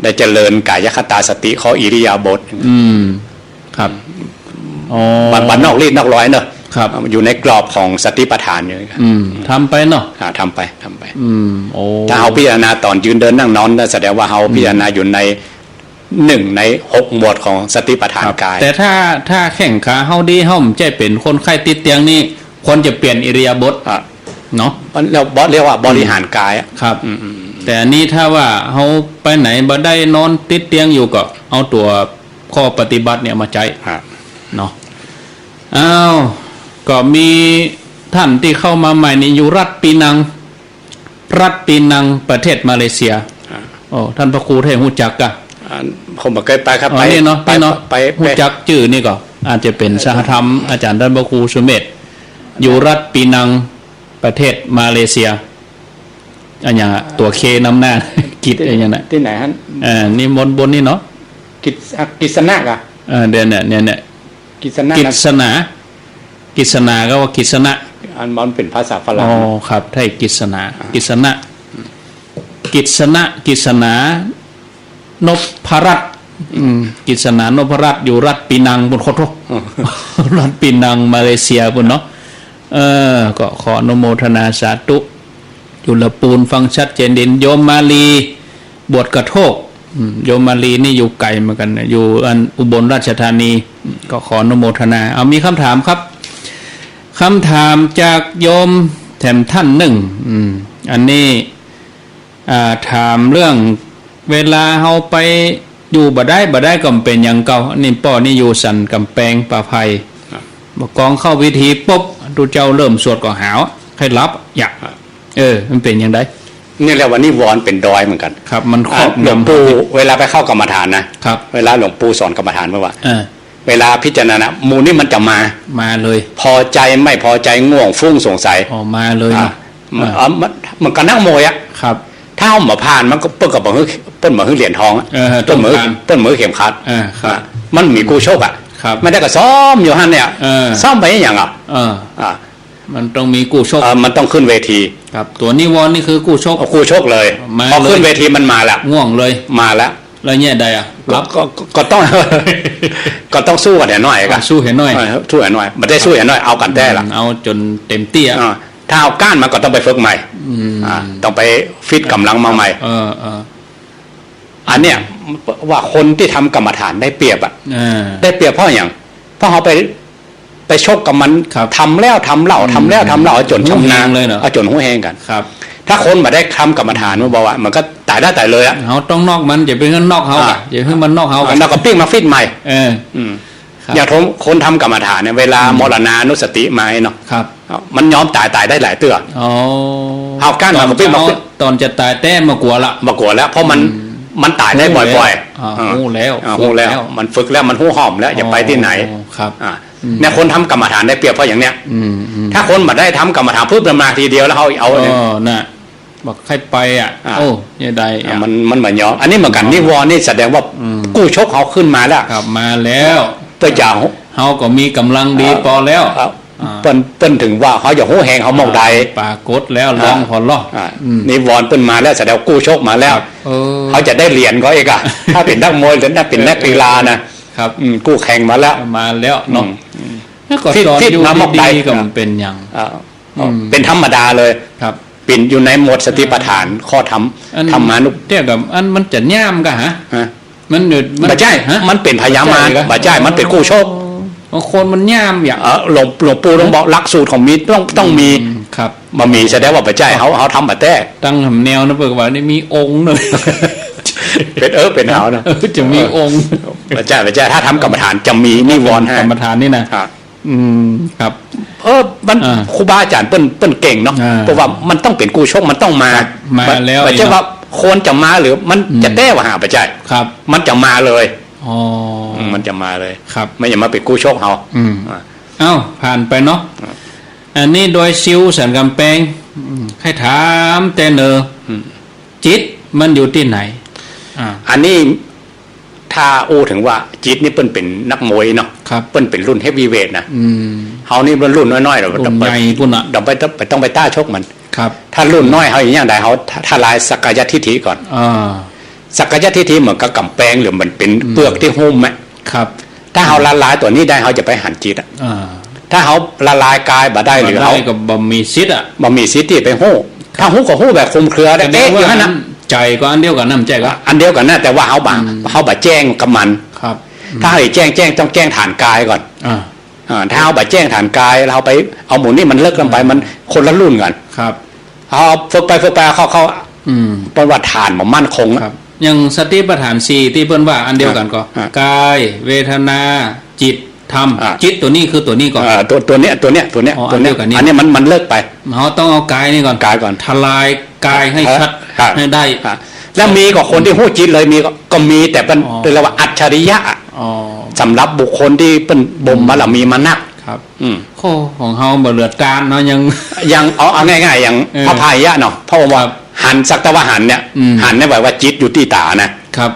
ได้เจริญกายคตาสติข้ออิริยาบถครับบันนอกรีดนอกร้อยเนอะอยู่ในกรอบของสติปัฏฐานอยู่ครับทำไปเนาะทำไปถ้าเราพิจารณาตอนยืนเดินนั่งนอนแสดงว่าเราพิจารณาอยู่ใน1ใน6หมวดของสติปัฏฐานกายแต่ถ้าแข่งขาเฮาดีเฮาใจเป็นคนไข้ติดเตียงนี่ควรจะเปลี่ยนอิริยาบถเนาะเราเรียกว่าบริหารกายครับแต่อันนี้ถ้าว่าเฮาไปไหนบ่ได้นอนติดเตียงอยู่ก็เอาตัวข้อปฏิบัติเนี่ยมาใช้เนาะอ้าวก็มีท่านที่เข้ามาใหม่นี่อยู่รัฐปีนังประเทศมาเลเซียท่านพระครูให้ฮู้จักกะผมเคยไปครับไปนี่เนาะไปฮู้จักชื่อนี่ก็อาจจะเป็นสหธรรมอาจารย์ท่านพระครูสุเมธอยู่รัฐปีนังประเทศมาเลเซียอันอย่างตัวเคนำหน้ากิจอะไรอย่างนั้นที่ไหนฮะนี่บนนี่เนาะกิษณะอ่ะเดี๋ยวเนี่ยกิษณะก็ว่ากิษณะอันมันเป็นภาษาฝรั่งครับไทยกิษณะนพรัตน์กิษณะนพรัตน์อยู่รัฐปีนังบนโคตรรัฐปีนังมาเลเซียบนเนาะก็ขออนุโมทนาสาธุจุลปูนฟังชัดเจนดินโยมมาลีบวชกระโทกโยมมาลีนี่อยู่ไกลเหมือนกันอยู่อุบลราชธานีก็ขออนุโมทนาเอามีคำถามครับคำถามจากโยมแถมท่านหนึ่งอันนี้ถามเรื่องเวลาเฮาไปอยู่บ่ได้ก็เป็นอย่างเก่านี่ป้อนี่อยู่สันกำแพงป่าไผ่บอกกองเข้าวิธีปุ๊บดูเจ้าเริ่มสวดก็หาวให้รับอยากมันเป็นอย่างไรนี่แหละวันนี้วอนเป็นดอยเหมือนกันครับมันครอบหลวงปู่เวลาไปเข้ากรรมฐานนะครับเวลาหลวงปู่สอนกรรมฐานเมื่อว่าเวลาพิจารณามูนี่มันจะมาเลยพอใจไม่พอใจง่วงฟุ้งสงสัยมาเลยมันก็นั่งโมยครับถ้าเอาหมาผ่านมันก็เปิ้ลกับเปิ้ลเหมือนเหรียญทองต้นเหมือนเข็มขัดมันมีกูโชคไม่ได้ก็ซ้อมอยู่ฮั่นเนี่ยซ้อมไปอย่างมันต้องมีกู้โชคมันต้องขึ้นเวทีครับตัวนิวรณ์นี่คือกู้โชคเลยพอขึ้นเวทีมันมาแล้วง่วงเลยมาแล้วเนี่ยใดรับก็ต้องสู้กันหน่อยกันสู้เห็นหน่อยไม่ได้สู้เห็นหน่อยเอากันแท้ละเอาจนเต็มเตี้ยถ้าเอาก้านมันก็ต้องไปฝึกใหม่ต้องไปฟิตกำลังมาใหม่อันเนี้ยว่าคนที่ทำกรรมฐานได้เปรียบได้เปรียบเพราะอย่างเพราะเขาไปชกกับมันทำแล้วทำเล่าจนชำนาญเลยเนาะจนหูแห้งกันครับถ้าคนมาได้ทำกรรมฐานมันบอกว่ามันก็ตายได้ตายเลยเขาต้องนอกมันอย่าไปเงินนอกเขาอย่าให้มันนอกเขาแล้วก็ปิ้งมาฟิตใหม่อย่างคนทำกรรมฐานเนี่ยเวลามรณานุสติมาเนาะมันยอมตายได้หลายเตื้อเอาก้านมาปิ้งมาตอนจะตายแต้มากลัวแล้วเพราะมันตายได้บ่อยๆหูแล้วมันฝึกแล้วมันหูหอมแล้วอย่าไปที่ไหนครับเนี่ยคนทำกรรมฐานได้เปรียบเพราะอย่างเนี้ยถ้าคนมาได้ทำกรรมฐานเพิ่มมาทีเดียวแล้วเอาเนี่ยบอกใครไปยังไงมันเหมือนย้อนอันนี้เหมือนกันนี่วอนี่แสดงว่ากู้ชกเขาขึ้นมาแล้วครับมาแล้วตัวอย่างเขาก็มีกำลังดีพอแล้วเปิ้นถึงว่าเขาอย่าหูแหงเขามองใดปากดแล้วลองพอล้อนี่วอนเปิ้นมาแล้วแสดงกู้ชกมาแล้วเขาจะได้เหรียญก็อีกถ้าเป็นนักมวยหรือเป็นนักกีฬานะครับกู้แข่งมาแล้วเนาะที่น้ำมอกใดก็เป็นอย่างเป็นธรรมดาเลยครับปิ่นอยู่ในหมวดสติปัฏฐานข้อธรรมานุเทียบกับมันจะย่ามกันฮะมันบ่ใช่มันเป็นพยามารบ่ใช่มันเป็นกู้โชคคนมันย่ามอย่างหลวงปู่ต้องบอกหลักสูตรของมีต้องมีครับมามีแสดงว่าบ่ใช่เขาทำแบบแต่ตั้งแนวนะเปิดว่านี่มีองค์เลยเป็นเขานะจะมีองค์บ่ใช่ถ้าทำกรรมฐานจะมีนิวรณ์กรรมฐานนี่นะครับมันครูบาอาจารย์เปิ้นเก่งเนาะเพราะว่ามันต้องเป็นกู้โชคมันต้องมาแล้วไม่ใช่ว่าคนจะมาหรือมันจะแต้ว่าหาบ่ใช่ครับมันจะมาเลยมันจะมาเลยครับไม่อย่ามาเป็นกู้โชคเขาผ่านไปเนาะอันนี้โดยซิวสันกำแพงให้ถามแต่จิตมันอยู่ที่ไหนอันนี้ ถ้าอู้ถึงว่าจิตนี่เปิ้นเป็นนักมวยเนาะ ครับ เปิ้นเป็นรุ่นเฮฟวีเวทนะ อืม เฮานี่รุ่นน้อยๆเรา รุ่นใหญ่ปุ่นอ่ะ เราต้องไปต้าชกมัน ครับ ถ้ารุ่นน้อยเฮาอย่างใดเฮาทลายสักกายทิฏฐิก่อน อ่า สักกายทิฏฐิเหมือนกับกำแพงหรือมันเป็นเปลือกที่หุ้มไหม ครับ ถ้าเฮาละลายตัวนี้ได้เฮาจะไปหันจิตอะ อ่า ถ้าเฮาละลายกายบ่ได้หรือ ได้ เฮา ก็บ่มีสิทธิ์อ่ะ บ่มีสิทธิ์ไปฮู้ถ้าฮู้ก็ฮู้แบบคลุมเครือได้ แสด เอ๊ะ ง อยู่ ว่า หั่นน่ะ ใจก็อันเดียวกันน้ำใจก็ อันเดียวกันนะแต่ว่าเฮาบ่แจ้งกับมัน ครับ ถ้าให้แจ้งต้องแจ้งฐานกายก่อน อ่า ถ้าเฮาบ่แจ้งฐานกายเราไปเอาหมูนี่มันเลิกกันไปมันคนละรุ่นกัน ครับ เอาฝึกไปเขา อืม ประวัติฐานบ่มั่นคง ครับอย่างสติปัฏฐาน4ที่เพิ่นว่าอันเดียวกันก็ อ่า กายเวทนาจิตธรรม อ่า จิตตัวนี้คือตัวนี้ก่อน ตัวเนี้ย อ๋ออันเดียวกันนี่ อันนี้มันเลิกไป เราต้องเอากายนี่ก่อน กายก่อน ทลายกายให้ชัด ครับ ให้ได้ แล้วมีก็คนที่ฮู้จิตเลยมีก็มีแต่เป็น อ๋อ เรียกว่าอัจฉริยะ อ๋อ สำหรับบุคคลที่เป็นบ่มบารมีมานัก ครับ อืม โคของเฮาบ่เหลือการเนาะยัง อย่างเอาง่ายๆอย่าง เออ พระพายะเนาะพระองค์ว่าหันสักแต่ว่าหันเนี่ย อืม หันเนี่ยหมายว่าจิตอยู่ที่ตานะครับ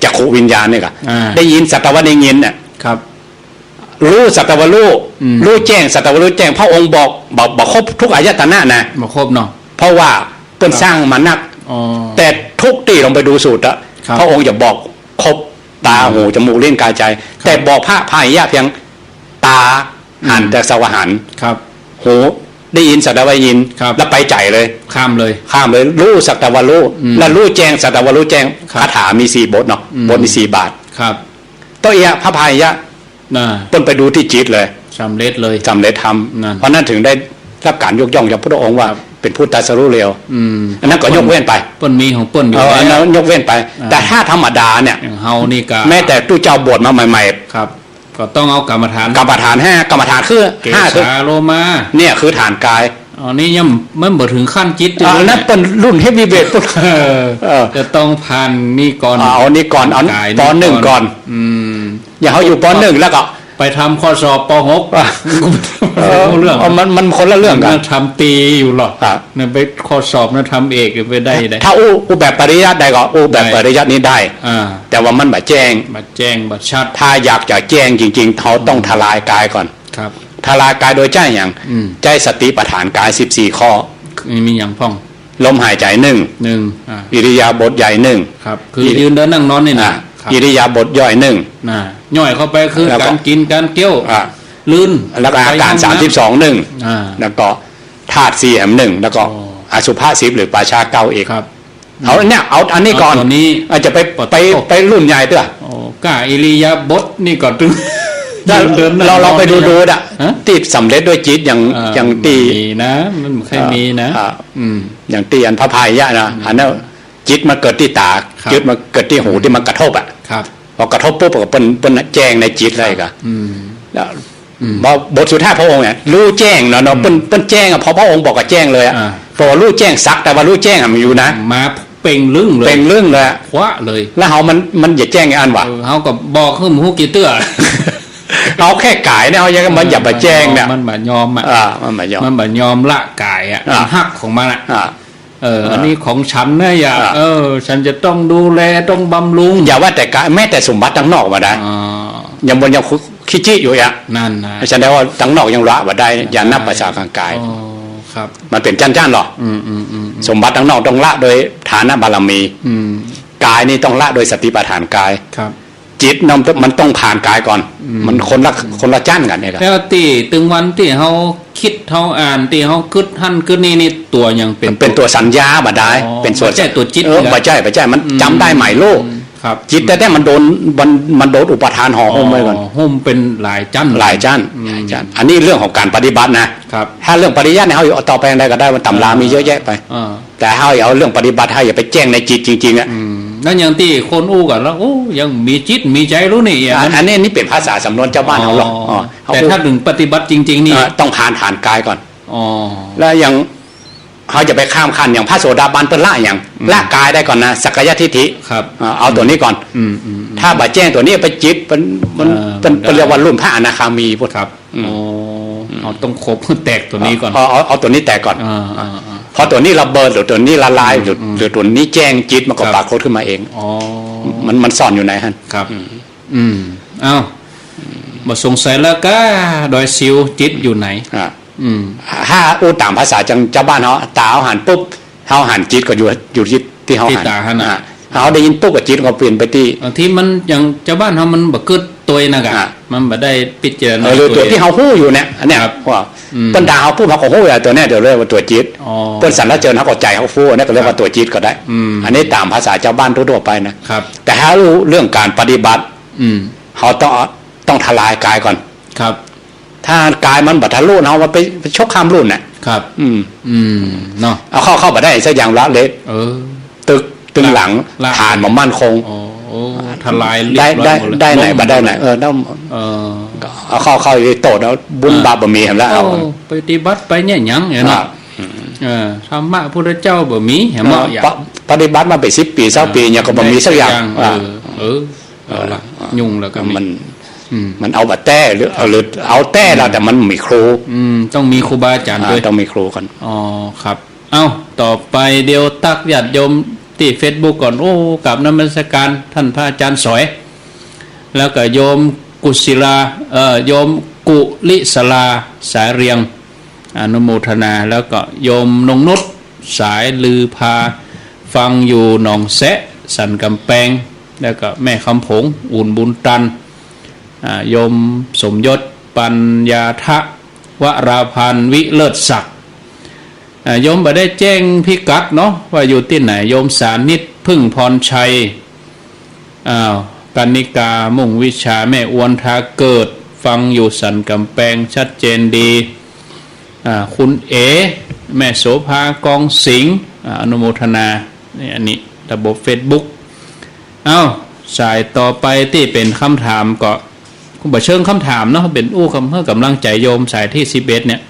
จักขุวิญญาณเนี่ยก็ อ่า ได้ยินสักแต่ว่าได้ยินเนี่ย ครับ รู้สักแต่ว่ารู้ อืม รู้แจ้งสักแต่ว่ารู้แจ้งพระองค์บอกครบทุกอายตนะนะ บ่ครบเนาะ เพราะว่าเปิ้นสร้างมานัก อ๋อ แต่ทุกที่ลองไปดูสูตรอะ ครับ พระองค์จะบอกครบตาหูจมูกลิ้นกายใจ แต่บอกพระพายะเพียงตาหันแต่สวหัน ครับ หูได้ยินสักแต่ว่ายิน ครับ แล้วไปใจเลย ข้ามเลย ข้ามเลยรู้สักแต่ว่ารู้ อืม แล้วรู้แจ้งสักแต่ว่ารู้แจ้ง ครับ คาถามี4 บทเนาะ อืม บทมี4 บาท ครับ ตัวเอียพระพายะ น่ะ ต้นไปดูที่จิตเลย สำเร็จเลย สำเร็จท นั่น ำเพราะนั้นถึงได้รับการยกย่องจากพระองค์ว่าเป็นผู้ตรัสรู้เร็ว อืม อันนั้นก็ยกเว้นไป เปิ้นมีของเปิ้นอยู่ อัน แล้ นั้ วน ยกเว้นไป แต่ถ้าธรรมดาเนี่ย อย่างเฮานี่ก็ แม้แต่ตู้เจ้าบวชมาใหม่ ครับ ก็ต้องเอากรรมฐาน ๆกรรมฐาน5กรรมฐานคือ เก 5คือ สาโลมา เนี่ยคือฐานกาย อ๋อนี่ยังมันบ่ถึงขั้นจิตอยู่ อันนั้นเป็นรุ่นเฮฟวีเวท เออ เออ จะต้องผ่านนี่ก่อน เอานี่ก่อนเอา กาย ป .1 ก่อน อืม อย่างเขาอยู่ป .1 แล้วก็ ไปทำข้อสอบป .6 เรื่อง มันคนละเรื่องกัน ทำตีอยู่หรอก ครับ เนี่ยไปข้อสอบนะทำเอกไปได้ ถ้าอู้แบบปริยัติได้ก็อู้แบบปริยัตินี้ได้ อ่า แต่ว่ามันแบบแจ้ง บัดแจ้งบัดชัด ถ้าอยากจะแจ้งจริงๆเขาต้องทลายกายก่อน ครับ ทลายกายโดยใจอย่าง อืม ใจสติปัฏฐานกาย14 ข้อ มีอย่างพ้อง ลมหายใจ1 หนึ่งอิริยาบถใหญ่1 ครับ คือยืนเดินนั่งนอนนี่นะครั อิริยาบถย่อย1 น่ะย่อยเข้าไปคือ แล้วก็ การกินการเกี้ยว อ่า ลื่น แล้วก็อาการ ไปห้งน้ำ 32 อ่า 1แล้วก็ธาตุ4แหม1แล้วก็ อ๋อ อสุภะ10หรือปราชาเก้าอีก ครับ เอาเนี่ยเอาอันนี้ก่อน เอาตัวนี้ อาจจะไปรุ่นใหญ่ตัว โอ้กาอิริยาบถนี่ก็ตึง ถ้า ยืนดินนั่ง เราไปดู นอน อ่ะ ฮะ ที่สำเร็จด้วยจิตอย่าง อ่า อย่างตี มีนะ มันไม่เคยมีนะ อ่า อืม อย่างตีอันพระพายะนะอันนั้นจิตมาเกิดที่ตา ครับ จิตมาเกิดที่หูที่มันกระทบอ่ะ ครับ พอกระทบปุ๊บก็เป็นแจ้งในจิตเลยก็ อืม แล้วบทสุดท้ายพระองค์เนี่ยรู้แจ้งเนาะเป็นแจ้งอ่ะพอพระองค์บอกก็แจ้งเลยอ่ะ อ่า เพราะว่ารู้แจ้งซักแต่ว่ารู้แจ้งอ่ะมันอยู่นะ มาเป่งลึ่งเลย เป็นเรื่องเลยอะ คว้าเลย แล้วเฮามันอย่าแจ้งไอ้อันวะ เขาก็บอกขึ้นหูกี่เตื้อ เอาแค่กายเนี่ยเอายังมันอย่ามาแจ้งเนี่ย มันแบบยอมอ่ะ มันไม่ยอม มันแบบยอมละกายอ่ะ อ่า หักของมันอ่ะ อ่า อันนี้ของฉันนะอย่า อ่า ฉันจะต้องดูแลต้องบำรุง อย่าว่าแต่กายแม้แต่สมบัติทั้งนอกมาได้ อ่า ยังบนยังคิจิอยู่อ่ะ นั่นนะ ฉันได้ว่าทั้งนอกยังละมาได้อย่านับประชากลางกาย อ๋อครับ มันเป็นจ้านๆหรอ อืม สมบัติทั้งนอกต้องละโดยฐานะบารมี อืม กายนี่ต้องละโดยสติปัฏฐานกาย ครับ จิตมันต้องผ่านกายก่อน มันคนละจ้านกันเนี่ยครับ แล้วตีตึงวันที่เขาคิดเขาอ่านที่เขากึดหั่นกึดนี่ตัวยังเป็น ตัวสัญญาบ่ได้ อ๋อ เป็นส่วน ไม่ใช่ตัวจิต ไม่ใช่มันจำได้ใหม่โลก ครับ จิตแต่มันโดนอุปทานห่อหุ้มไว้ก่อน หุ้มเป็นหลายจัน หลายจ้านอันนี้เรื่องของการปฏิบัตินะครับ ถ้าเรื่องปริยัติเนี่ยเขาเอาต่อไปอะไรก็ได้มันตำรามีเยอะแยะไป อ่า แต่ถ้าเอาเรื่องปฏิบัติให้อย่าไปแจ้งในจิตจริงๆอ่ะ นั่นอย่างที่คนอู้กันแล้วโอ้ยังมีจิตมีใจรู้นี่อย่างนั้น อันนี้นี่เป็นภาษาสำนวนเจ้าบ้านเขาหรอกเขา แต่ถ้าถึงปฏิบัติจริง ๆ นี่ ต้องผ่านฐานกายก่อน อ๋อ แล้วอย่างเขาจะไปข้ามขั้นอย่างพระโสดาบันเป็นละอย่างละกายได้ก่อนนะสักกายทิฏฐิ ครับ เอาตัวนี้ก่อน ถ้าบาแจ้งตัวนี้ไปจิตเป็นเรียกว่ารุ่นพระอนาคามีพุทธ ครับอ๋อเอาต้องครบแตกตัวนี้ก่อน เอาตัวนี้แตกก่อน อ่า พอตัวนี้ระเบิดหรือตัวนี้ละลายหรือตัวนี้แจ้งจิตมันก็ปรากฏขึ้นมาเอง อ๋อ มันซ่อนอยู่ไหนฮะ ครับเอ้าบ่สงสัยแล้วก็ดอยซิวจิตอยู่ไหนถ้าอู้ตามภาษาจังเจ้าบ้านเขาตาเขาหันปุ๊บเขาหันจิตก็อยู่ที่เขาหันเขาได้ยินปุ๊บกับจิตก็เปลี่ยนไปที่ที่มันอย่างเจ้าบ้านเขามันบ่กึดตัวนะกะมันบ่ได้พิจารณาตัวที่เขาฮู้อยู่เนี่ยอันเนี้ยว่าเปิ้นตาเขาพูดเขาก็ฮู้อย่างตัวเนี้ยเดี๋ยวเรียกว่าตัวจิตเปิ้นสรรเสริญเขาก็ใจเขาฟูอันนี้ก็เรียกว่าตัวจิตก็ได้อันนี้ตามภาษาเจ้าบ้านทั่วๆไปนะครับแต่ถ้ารู้เรื่องการปฏิบัติเขาต้องทลายกายก่อนครับถ้ากายมันบัทะลุเอาไปชกข้ามรุ่นน่ะครับเนาะเอาเข้ามาได้สักอย่างละเล็กตึงหลังฐานมันมั่นคงทลายได้ไหนบ่ได้ไหนต้องเอาเข้าโตดแล้วบุญบาปบ่มีหั่นแล้วเอาปฏิบัติไปเนี่ยหยังเนาะธรรมะพุทธเจ้าบ่มีแหมปฏิบัติมาไป10ปี20ปีเนี่ยก็บ่มีสักอย่างละยุ่งแล้วก็มันเอาบัดแต้หรือเอาแต้แล้วแต่มันมีครูต้องมีครูบาอาจารย์ด้วยต้องมีครูกันอ๋อครับเอ้าต่อไปเดี๋ยวตักญาติโยมที่ Facebook ก่อนโอ้กับนมัสการท่านพระอาจารย์สอยแล้วก็โยมกุศิลาโยมกุลิศลาสายเรียงอนุโมทนาแล้วก็โยมนงนุชสายลือพาฟังอยู่หนองแสะสันกำแพงแล้วก็แม่คำผงอุ่นบุญตันโยมสมยศปัญญาทะวราพันธ์วิเลิศศักดิ์โยมบ่ได้แจ้งพิกัดเนาะว่าอยู่ที่ไหนโยมสานิตพึ่งพรชัยกันิกามุ่งวิชาแม่อวนทาเกิดฟังอยู่สันกำแพงชัดเจนดีคุณเอแม่โสภากองสิงห์อนุโมทนานี่อันนี้ระบบ Facebook สายต่อไปที่เป็นคำถามก็คุณบ่เชิงคำถามเนาะเป็นอู้คำเพื่อกำลังใจโยมสายที่11เนี่ย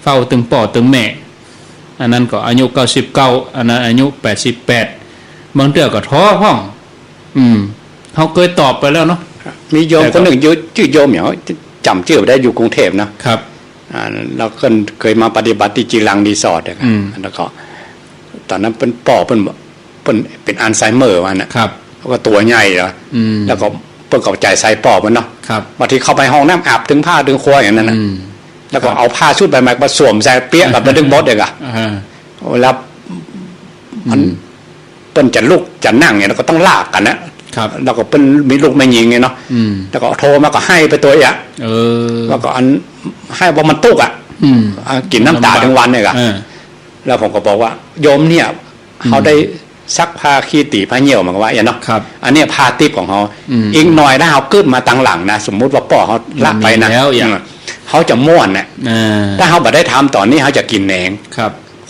เฝ้าตึงป่อตึงแม่อันนั้นก็อายุ99อันนั้นอายุ88บางเทื่อก็ท้อห้องเขาเคยตอบไปแล้วเนาะมีโยมคนหนึ่งชื่อโยมเหมียวจำชื่อได้อยู่กรุงเทพนะครับเราเคยมาปฏิบัติที่จีรังรีสอร์ทแล้วก็ตอนนั้นเป็นป่อเป็นอัลไซเมอร์มันนะครับก็ตัวใหญ่แล้วก็เปิดกับใจใส่ปอบมันเนาะบางทีเข้าไปห้องน้ำอาบถึงผ้าถึงครัวอย่างนั้นนะแล้วก็เอาผ้าชุดใบไม้มาสวมใส่เปี้ยแบบมาดึงบดเองอ่ะแล้วมันเป็นจะลุกจะนั่งเนี่ยแล้วก็ต้องลากกันนะแล้วก็เป็นมีลูกไม่ยิงไงเนาะแล้วก็โทรมาก็ให้ไปตัวอ่ะแล้วก็อันให้ว่ามันตุกอ่ะกินน้ำตาทั้งวันเลยอ่ะแล้วผมก็บอกว่าโยมเนี่ยเขาได้ซักผ้าขี้ตีผ้าเหี่ยวมันก็ว่าอย่างเนาะอันนี้ผ้าติบของเขาอีกหน่อยถ้าเขากึดมาตั้งหลังนะสมมุติว่าป่อเขาละไปนะเขาจะม่วนเนี่ยถ้าเขาบ่ได้ทำตอนนี้เขาจะกินแหนง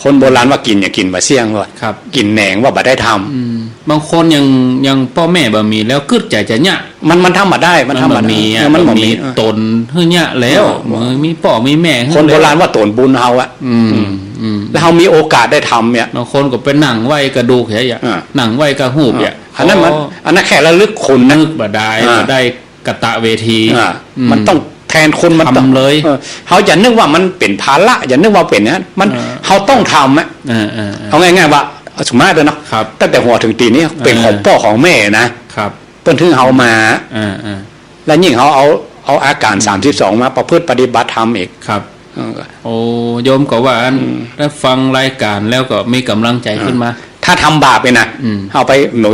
คนโบราณว่ากินอย่ากินบะเสี่ยงว่ากินแหนงว่าบ่ได้ทำบางคนยังพ่อแม่บ่มีแล้วกึดใจจะเนี่ยมันทำมาได้มันทำมามีมันมีตนเฮือเนี่ยแล้วมีพ่อมีแม่คนโบราณว่าตนบุญเขาอะแล้วเขามีโอกาสได้ทำเนี่ยบางคนก็เป็นหนังไหวกระดูกเหี้ยหนังไหวกระหูบเนี่ยอันนั้นแค่ระลึกคุณนึกบ่ได้กตะเวทีมันต้องแทนคนมันทำเลยเขาอย่านึกว่ามันเป็นภาระอย่านึกว่าเป็นนะมันเขาต้องทำอะเอาง่ายๆว่าสมมติเลยเนาะตั้งแต่หัวถึงตีนี้เป็นของพ่อของแม่นะครับเพิ่นถึงเขามาแล้วยิ่งเขาเอาอาการ32มาประพฤติปฏิบัติธรรมอีกครับโอ้โยมก็ว่าถ้าฟังรายการแล้วก็มีกำลังใจขึ้นมาถ้าทำบาปไปนะเอาไปหนู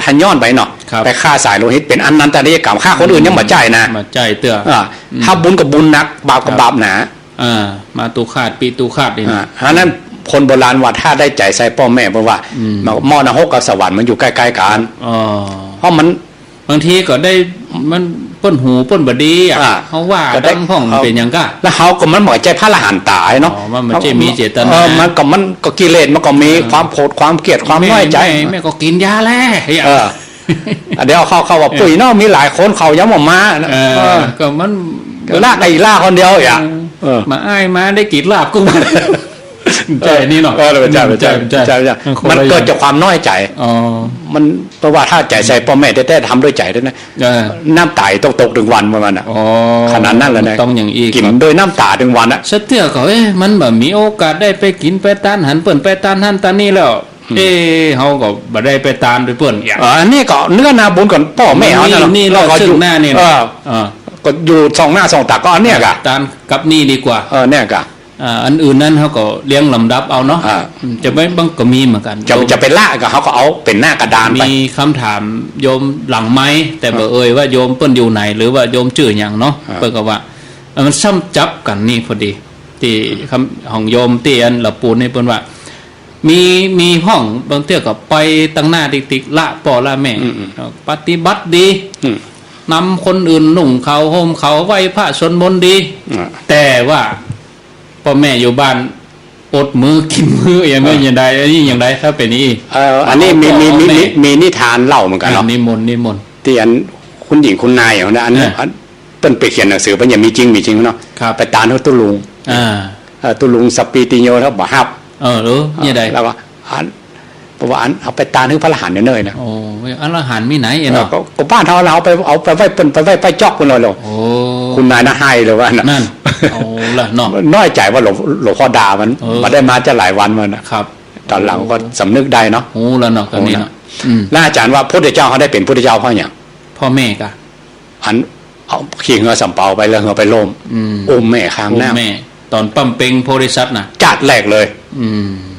หันย้อนไปเนาะไปฆ่าสายโลหิตเป็นอันนันตริยกรรมฆ่าคนอื่นยังมาใจนะมาใจเตื้อถ้าบุญกับบุญนักบาปกับบาปหนามาตูคาดปีตูคาดนี่อันนั้นคนโบราณว่าถ้าได้ใจใส่พ่อแม่เพราะว่าหม้อนรกกับสวรรค์มันอยู่ใกล้ๆกันเพราะมันบางทีก็ได้มันป้นหูป้นบดีเขาว่าดังห้องเป็นอย่างก็แล้วเขาก็มันหมายใจพระอรหันต์ตายเนาะมันจะมีเจตนามันก็กิเลสมันก็มีความโกรธความเกลียดความน้อยใจแม่ก็กินยาแล้วเดี๋ยวเขาว่าปุ๋ยเนาะมีหลายคนเขาย้ำออกมาก็มันลากไอ้ล่าคนเดียวอย่างมาอ้ายมาได้กินลาบกุ้งใจนี่เนาะใจมันเกิดจากความน้อยใจมันเพราะว่าถ้าใจใส่พ่อแม่แท้ๆทำด้วยใจด้วยนะน้ำตาต้องตกถึงวันประมาณน่ะขนาดนั้นเลยนะต้องอย่างอีกกินโดยน้ำตาถึงวันอ่ะเสถียรเขามันแบบมีโอกาสได้ไปกินไปต้านหันเปิ่นไปต้านหันตานี่แล้ว เขาก็บ่ได้ไปตามไปเปิ้นอย่าง อันนี้ก็เนื้อนาบุญก่อนพ่อแม่เขา นี่ เราก็ ซึ่ อง ยู่ หน้านี่ ก็อยู่สองหน้าสองตาก็อันเนี้ยกะ ตามกับนี่ดีกว่า เนี่ยกะ อันอื่นนั้นเขาก็เลี้ยงลำดับเอาเนาะจะไม่บางก็มีเหมือนกัน จะเป็นละก็เขาก็เอาเป็นหน้ากระดานไป มีคำถามโยมหลังไม้แต่บ่ว่าโยมเปิ้นอยู่ไหนหรือว่าโยมชื่ออย่างเนาะเปิ้นก็ว่ามันซ้ำจับกันนี่พอดีที่คำของโยมเตียนละปูนให้เปิ้นว่ามีห้องบางเที่ยก็ไปตั้งหน้าติ๊กๆละป่อละแม่ปฏิบัติดีนำคนอื่นนุ่งเขาห่มเขาไหว้พระสวดมนต์ดีแต่ว่าพ่อแม่อยู่บ้านอดมือกินมืออย่างไรอันนี้อย่างไรถ้าเป็นนี่อันนี้มีนิทานเล่าเหมือนกันเนาะนิมนต์ที่อันคุณหญิงคุณนายอย่างนั้นอันนี้เปิ้นไปเขียนหนังสือเป็นอย่างมีจริงเนาะไปตานเขาตุลุงตุลุงสปีติโยเขาบอกฮับรู้ยังไงแล้วก็เพราะว่าเอาไปตานให้พระอรหันต์เนยนะโอ้อรหันต์มีไหนเนาะก็บ้านเราเอาไปไว้เป็นไปจอกคนเลยคุณนายน่าให้เลยว่านั่นโอ้ละเนาะน้อยใจว่าหลวงพ่อด่ามันมาได้มาจะหลายวันมันนะครับตอนหลังก็สำนึกได้เนาะโอ้ละเนาะตอนนี้เนาะแล้วอาจารย์ว่าพระพุทธเจ้าเขาได้เป็นพระพุทธเจ้าเพราะอย่างพ่อแม่กะอันเอาขี่เงือสำเปาไปแล้วเงือไปล่มแม่ข้ามหน้าแม่ตอนปั๊มเป่งโพธิสัตว์นะจัดแรกเลย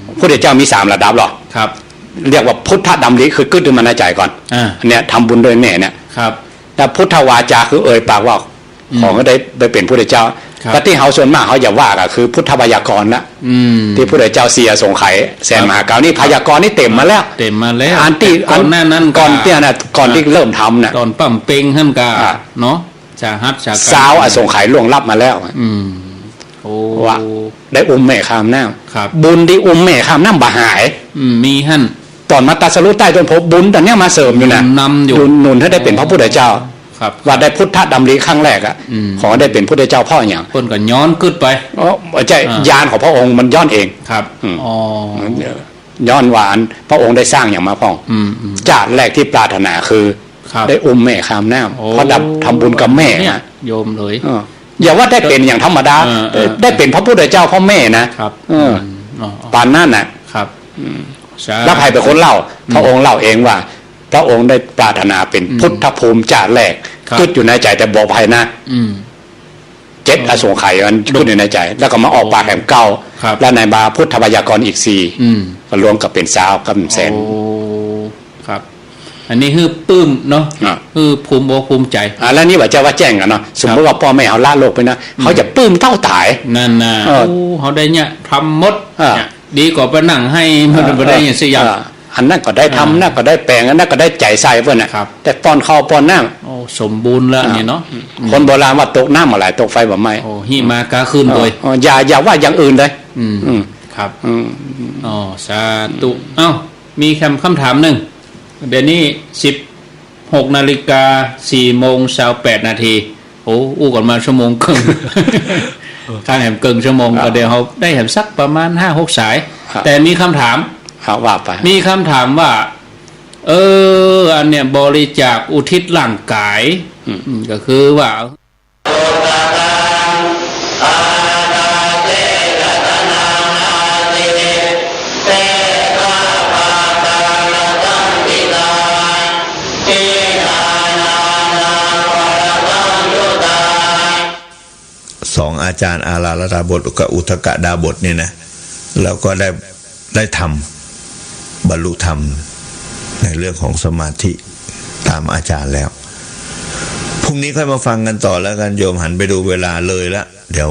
พระพุทธเจ้ามี3ระดับหรอครับเรียกว่าพุทธดำริคือกึศขึ้นมาในใจก่อนเนี่ยทำบุญโดยแม่เนี่ยครับแต่พุทธวาจาคือเอ่ยปากว่าของก็ได้เป็นพุทธเจ้าก็ที่เขาส่วนมากเขาอย่าว่าก็คือพุทธพยากรณ์นะที่พุทธเจ้าเสียสงไขแสนมหาเกานี่พยากรณ์นี่เต็มมาแล้วอันที่ก่อนหน้านั้นก่อนที่นะก่อนที่เริ่มทำนะตอนปั๊มเป่งท่านกาเนาะจะฮัดจากสาวอสงไขยล่วงลับมาแล้วว่าได้แม่ข้ามน้ำบุญที่แม่ข้ามน้ำบาหายมีท่านตอนมาตัดสรุปใต้ต้นโพบุญตอนนี้มาเสริมอยู่นะนำอยู่หนุนให้ได้เป็นพระพุทธเจ้าว่าได้พุทธดำริครั้งแรกขอได้เป็นพุทธเจ้าพ่ออย่างคนก็ย้อนขึ้นไปใช่ญาณของพระองค์มันย้อนเองครับย้อนหวานพระองค์ได้สร้างอย่างมาพ่องจากแรกที่ปรารถนาคือได้แม่ข้ามน้ำเพราะดับทำบุญกับแม่เนี่ยโยมเลยอย่าว่าได้เป็นอย่างธรรมดาได้เป็นพระพุทธเจ้าพ่อแม่นะครับปานนั่นน่ะครับแล้วใครเป็นคนเล่าพระองค์เล่าเองว่าพระองค์ได้ปรารถนาเป็นพุทธภูมิจ่าแรกขึ้นอยู่ในใจแต่บอกภายนะ7อสงไขยมันขึ้นอยู่ในใจแล้วก็มาออกปากแหมเก้าแล้วในบาพุทธพยากรณ์อีก4ก็รวมกับเป็นสาวกับแสนครับอันนี้คือปื้มเนาะคือภูมิอกภูมิใจแล้วนี่ว่าจะว่าแจ้งกันเนาะสมมติว่าพ่อแม่เขาละโลกไปนะเขาจะปื้มเท่าตายนั่นนะเขาได้เนี่ยทำมดดีกว่าไปนั่งให้มันไม่ได้อย่างเสียอันนั้นก็ได้ทำนั่นก็ได้แปลงอันนั้นก็ได้ใจใส่เพื่อนนะแต่ป้อนข้าวป้อนน้ำสมบูรณ์แล้วนี่เนาะคนโบราณว่าตกน้ำอะไรตกไฟแบบไม่หิมากาขึ้นเลยอย่าว่าอย่างอื่นเลยครับสาธุมีคำถามหนึ่งเดี๋ยวนี้16:04:28อู้ก่อนมาชั่วโมงครึ่งข้างแหมเกินชั่วโมงก็เดี๋ยวเขาได้แหมสักประมาณ 5-6 สายแต่มีคำถามว่าไปมีคำถามว่าอันเนี้ยบริจาคอุทิศร่างกายก็คือว่า2อาจารย์อาราลดาบทกับอุทกดาบทเนี่ยนะแล้วก็ได้ทำบรรลุธรรมในเรื่องของสมาธิตามอาจารย์แล้วพรุ่งนี้ค่อยมาฟังกันต่อแล้วกันโยมหันไปดูเวลาเลยละเดี๋ยว